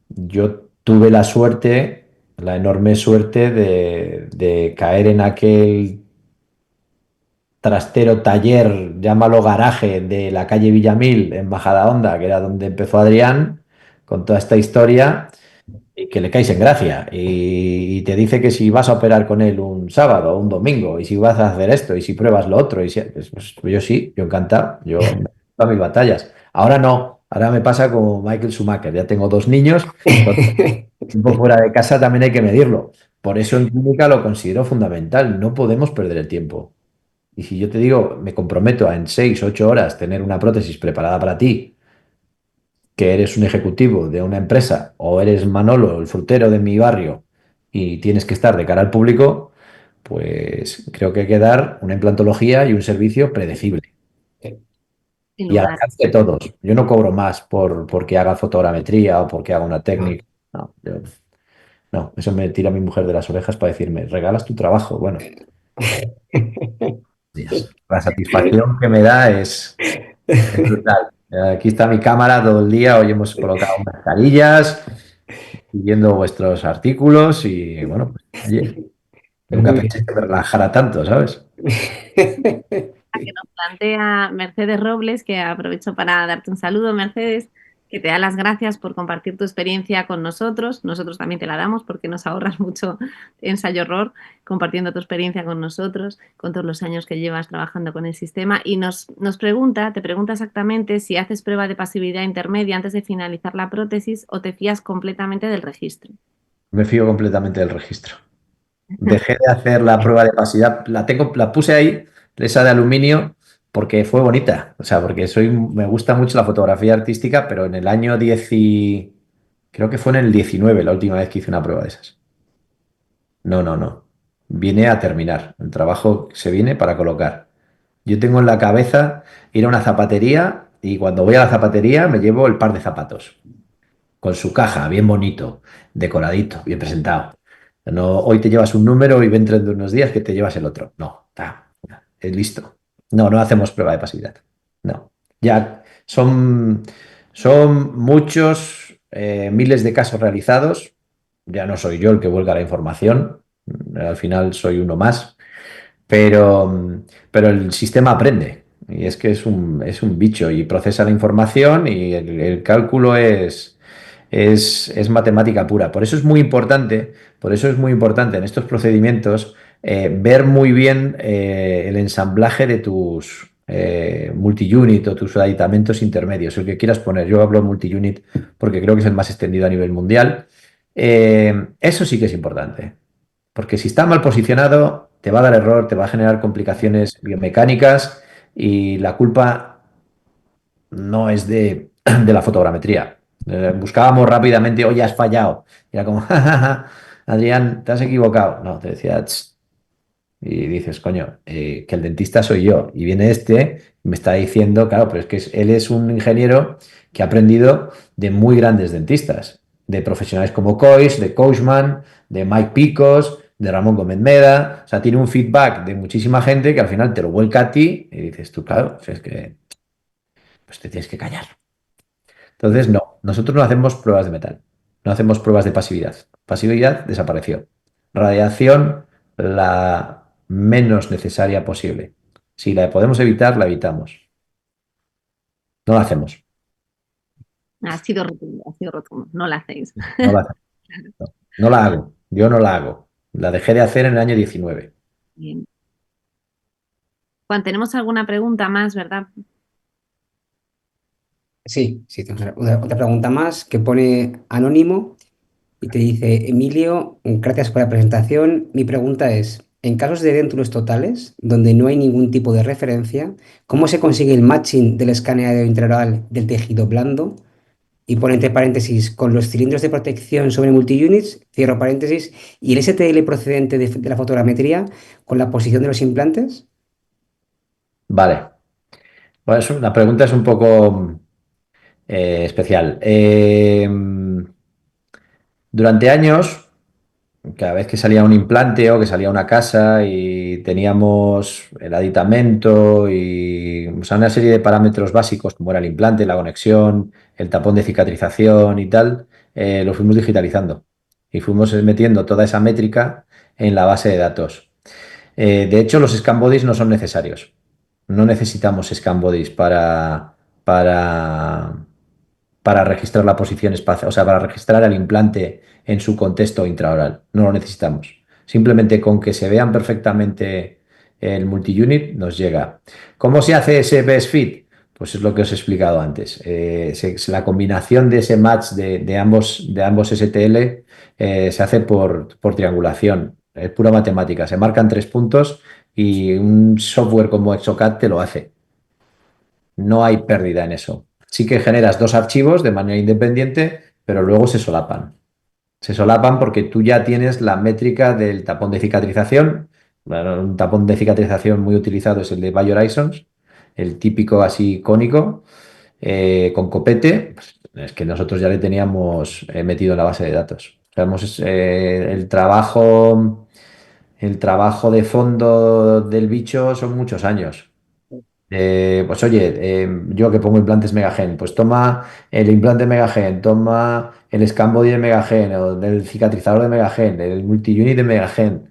Yo tuve la suerte, la enorme suerte de caer en aquel trastero taller, llámalo garaje, de la calle Villamil en Majadahonda, que era donde empezó Adrián, con toda esta historia, y que le caes en gracia. Y te dice que si vas a operar con él un sábado o un domingo, y si vas a hacer esto, y si pruebas lo otro, pues yo sí, yo encantado, yo a mis batallas. Ahora no, ahora me pasa como Michael Schumacher, ya tengo 2 niños. Tiempo fuera de casa también hay que medirlo. Por eso en clínica lo considero fundamental. No podemos perder el tiempo. Y si yo te digo, me comprometo a en 6, 8 horas tener una prótesis preparada para ti, que eres un ejecutivo de una empresa o eres Manolo, el frutero de mi barrio, y tienes que estar de cara al público, pues creo que hay que dar una implantología y un servicio predecible. Sin Y al lugar. alcance de todos. Yo no cobro más porque haga fotogrametría o porque haga una no. técnica. No, no, eso me tira mi mujer de las orejas para decirme, regalas tu trabajo. Bueno, Dios, la satisfacción que me da es brutal. Aquí está mi cámara todo el día, hoy hemos colocado mascarillas, siguiendo vuestros artículos y bueno, pues oye, Pues nunca muy pensé bien. que me relajara tanto, ¿sabes? Que nos plantea Mercedes Robles, que aprovecho para darte un saludo, Mercedes. que te da las gracias por compartir tu experiencia con nosotros. Nosotros también te la damos porque nos ahorras mucho ensayo-error compartiendo tu experiencia con nosotros, con todos los años que llevas trabajando con el sistema. Y te pregunta exactamente si haces prueba de pasividad intermedia antes de finalizar la prótesis o te fías completamente del registro. Me fío completamente del registro. Dejé de hacer la prueba de pasividad, la puse ahí, esa de aluminio, porque fue bonita. O sea, porque me gusta mucho la fotografía artística, pero en el año 10 creo que fue en el 19 la última vez que hice una prueba de esas. No, no, no. Viene a terminar. El trabajo se viene para colocar. Yo tengo en la cabeza ir a una zapatería y cuando voy a la zapatería me llevo el par de zapatos con su caja, bien bonito, decoradito, bien presentado. No, hoy te llevas un número y dentro de unos días que te llevas el otro. No, es listo. No, no hacemos prueba de pasividad. No. Ya son muchos, miles de casos realizados. Ya no soy yo el que vuelca la información. Al final soy uno más. Pero el sistema aprende. Y es que es un bicho y procesa la información y el cálculo es matemática pura. Por eso es muy importante en estos procedimientos ver muy bien el ensamblaje de tus multi-unit o tus aditamentos intermedios, el que quieras poner. Yo hablo multi-unit porque creo que es el más extendido a nivel mundial. Eso sí que es importante. Porque si está mal posicionado, te va a dar error, te va a generar complicaciones biomecánicas y la culpa no es de la fotogrametría. Buscábamos rápidamente, oye, has fallado. Y era como, "Ja, ja, ja, Adrián, te has equivocado". No, te decía, "Tss". Y dices, coño, que el dentista soy yo. Y viene este y me está diciendo, claro, pero es que él es un ingeniero que ha aprendido de muy grandes dentistas, de profesionales como Cois, de Coachman, de Mike Picos, de Ramón Gómez Meda. O sea, tiene un feedback de muchísima gente que al final te lo vuelca a ti y dices tú, claro, si es que pues te tienes que callar. Entonces, no, nosotros no hacemos pruebas de metal, no hacemos pruebas de pasividad. Pasividad desapareció. Radiación, la menos necesaria posible. Si la podemos evitar, la evitamos. No la hacemos. Ha sido rotundo, ha sido rotundo. No la hacéis. No la hacemos. No, no la hago. Yo no la hago. La dejé de hacer en el año 19. Bien. Juan, tenemos alguna pregunta más, ¿verdad? Sí, sí, tenemos otra pregunta más que pone Anónimo y te dice, Emilio, gracias por la presentación. Mi pregunta es, en casos de dentros totales, donde no hay ningún tipo de referencia, ¿cómo se consigue el matching del escaneado intraoral del tejido blando? Y pone entre paréntesis, con los cilindros de protección sobre multi-units, cierro paréntesis, y el STL procedente de la fotogrametría con la posición de los implantes. Vale. Bueno, la pregunta es un poco especial. Durante años, cada vez que salía un implante o que salía una casa y teníamos el aditamento y o sea, una serie de parámetros básicos como era el implante, la conexión, el tapón de cicatrización y tal, lo fuimos digitalizando y fuimos metiendo toda esa métrica en la base de datos. De hecho, los scan bodies no son necesarios. No necesitamos scan bodies para, para registrar la posición espacial, o sea, para registrar el implante en su contexto intraoral. No lo necesitamos. Simplemente con que se vean perfectamente el multi-unit nos llega. ¿Cómo se hace ese best fit? Pues es lo que os he explicado antes. La combinación de ese match de ambos STL se hace por triangulación. Es pura matemática. Se marcan 3 puntos y un software como Exocad te lo hace. No hay pérdida en eso. Sí que generas dos archivos de manera independiente, pero luego se solapan. Se solapan porque tú ya tienes la métrica del tapón de cicatrización. Bueno, un tapón de cicatrización muy utilizado es el de Bay Horizons, el típico así cónico, con copete. Pues, es que nosotros ya le teníamos metido en la base de datos. O sea, el trabajo de fondo del bicho son muchos años. Pues oye, yo que pongo implantes Megagen, pues toma el implante Megagen, toma el scan body de Megagen, o el cicatrizador de Megagen, el multi-unit de Megagen.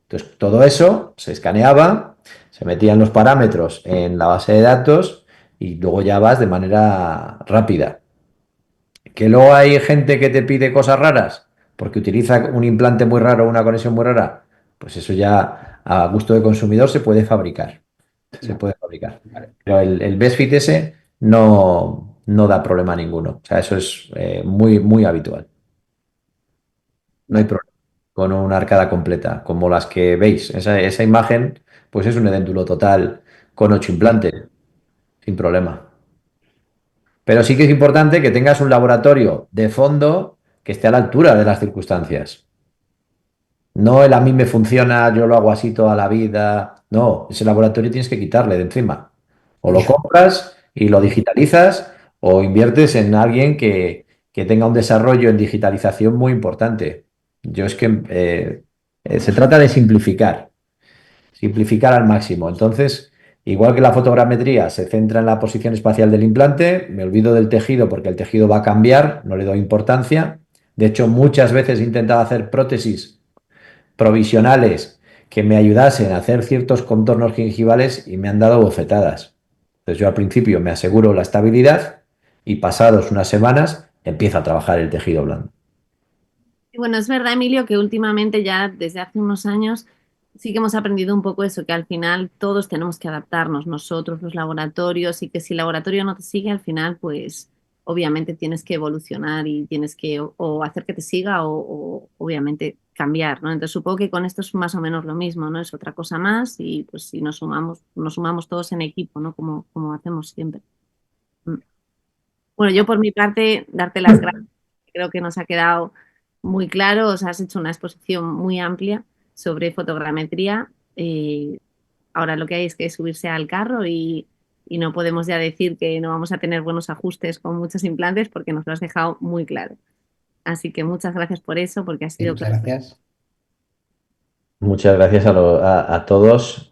Entonces, todo eso se escaneaba, se metían los parámetros en la base de datos y luego ya vas de manera rápida. Que luego hay gente que te pide cosas raras porque utiliza un implante muy raro o una conexión muy rara, pues eso ya a gusto de consumidor se puede fabricar. Se Vale, puede fabricar. vale. Pero el Best Fit ese no da problema ninguno. O sea, eso es muy, muy habitual. No hay Vale. problema con una arcada completa, como las que veis. Esa imagen, pues es un edéntulo total con 8 implantes, sin problema. Pero sí que es importante que tengas un laboratorio de fondo que esté a la altura de las circunstancias. No el a mí me funciona, yo lo hago así toda la vida. No, ese laboratorio tienes que quitarle de encima. O lo Ya. compras y lo digitalizas o inviertes en alguien que tenga un desarrollo en digitalización muy importante. Yo es que se trata de simplificar, simplificar al máximo. Entonces, igual que la fotogrametría se centra en la posición espacial del implante, me olvido del tejido porque el tejido va a cambiar, no le doy importancia. De hecho, muchas veces he intentado hacer prótesis provisionales que me ayudasen a hacer ciertos contornos gingivales y me han dado bofetadas. Entonces yo al principio me aseguro la estabilidad y pasados unas semanas empiezo a trabajar el tejido blando. Y bueno, es verdad, Emilio, que últimamente ya desde hace unos años sí que hemos aprendido un poco eso, que al final todos tenemos que adaptarnos, nosotros, los laboratorios, y que si el laboratorio no te sigue, al final, pues obviamente tienes que evolucionar y tienes que o hacer que te siga o obviamente cambiar, ¿no? Entonces supongo que con esto es más o menos lo mismo, ¿no? Es otra cosa más y pues si nos sumamos todos en equipo, ¿no? Como hacemos siempre. Mm. Bueno, yo por mi parte, darte las gracias. Creo que nos ha quedado muy claro, os has hecho una exposición muy amplia sobre fotogrametría. Ahora lo que hay es que subirse al carro y no podemos ya decir que no vamos a tener buenos ajustes con muchos implantes porque nos lo has dejado muy claro. Así que muchas gracias por eso, porque ha sido Muchas claro. gracias. Muchas gracias a todos.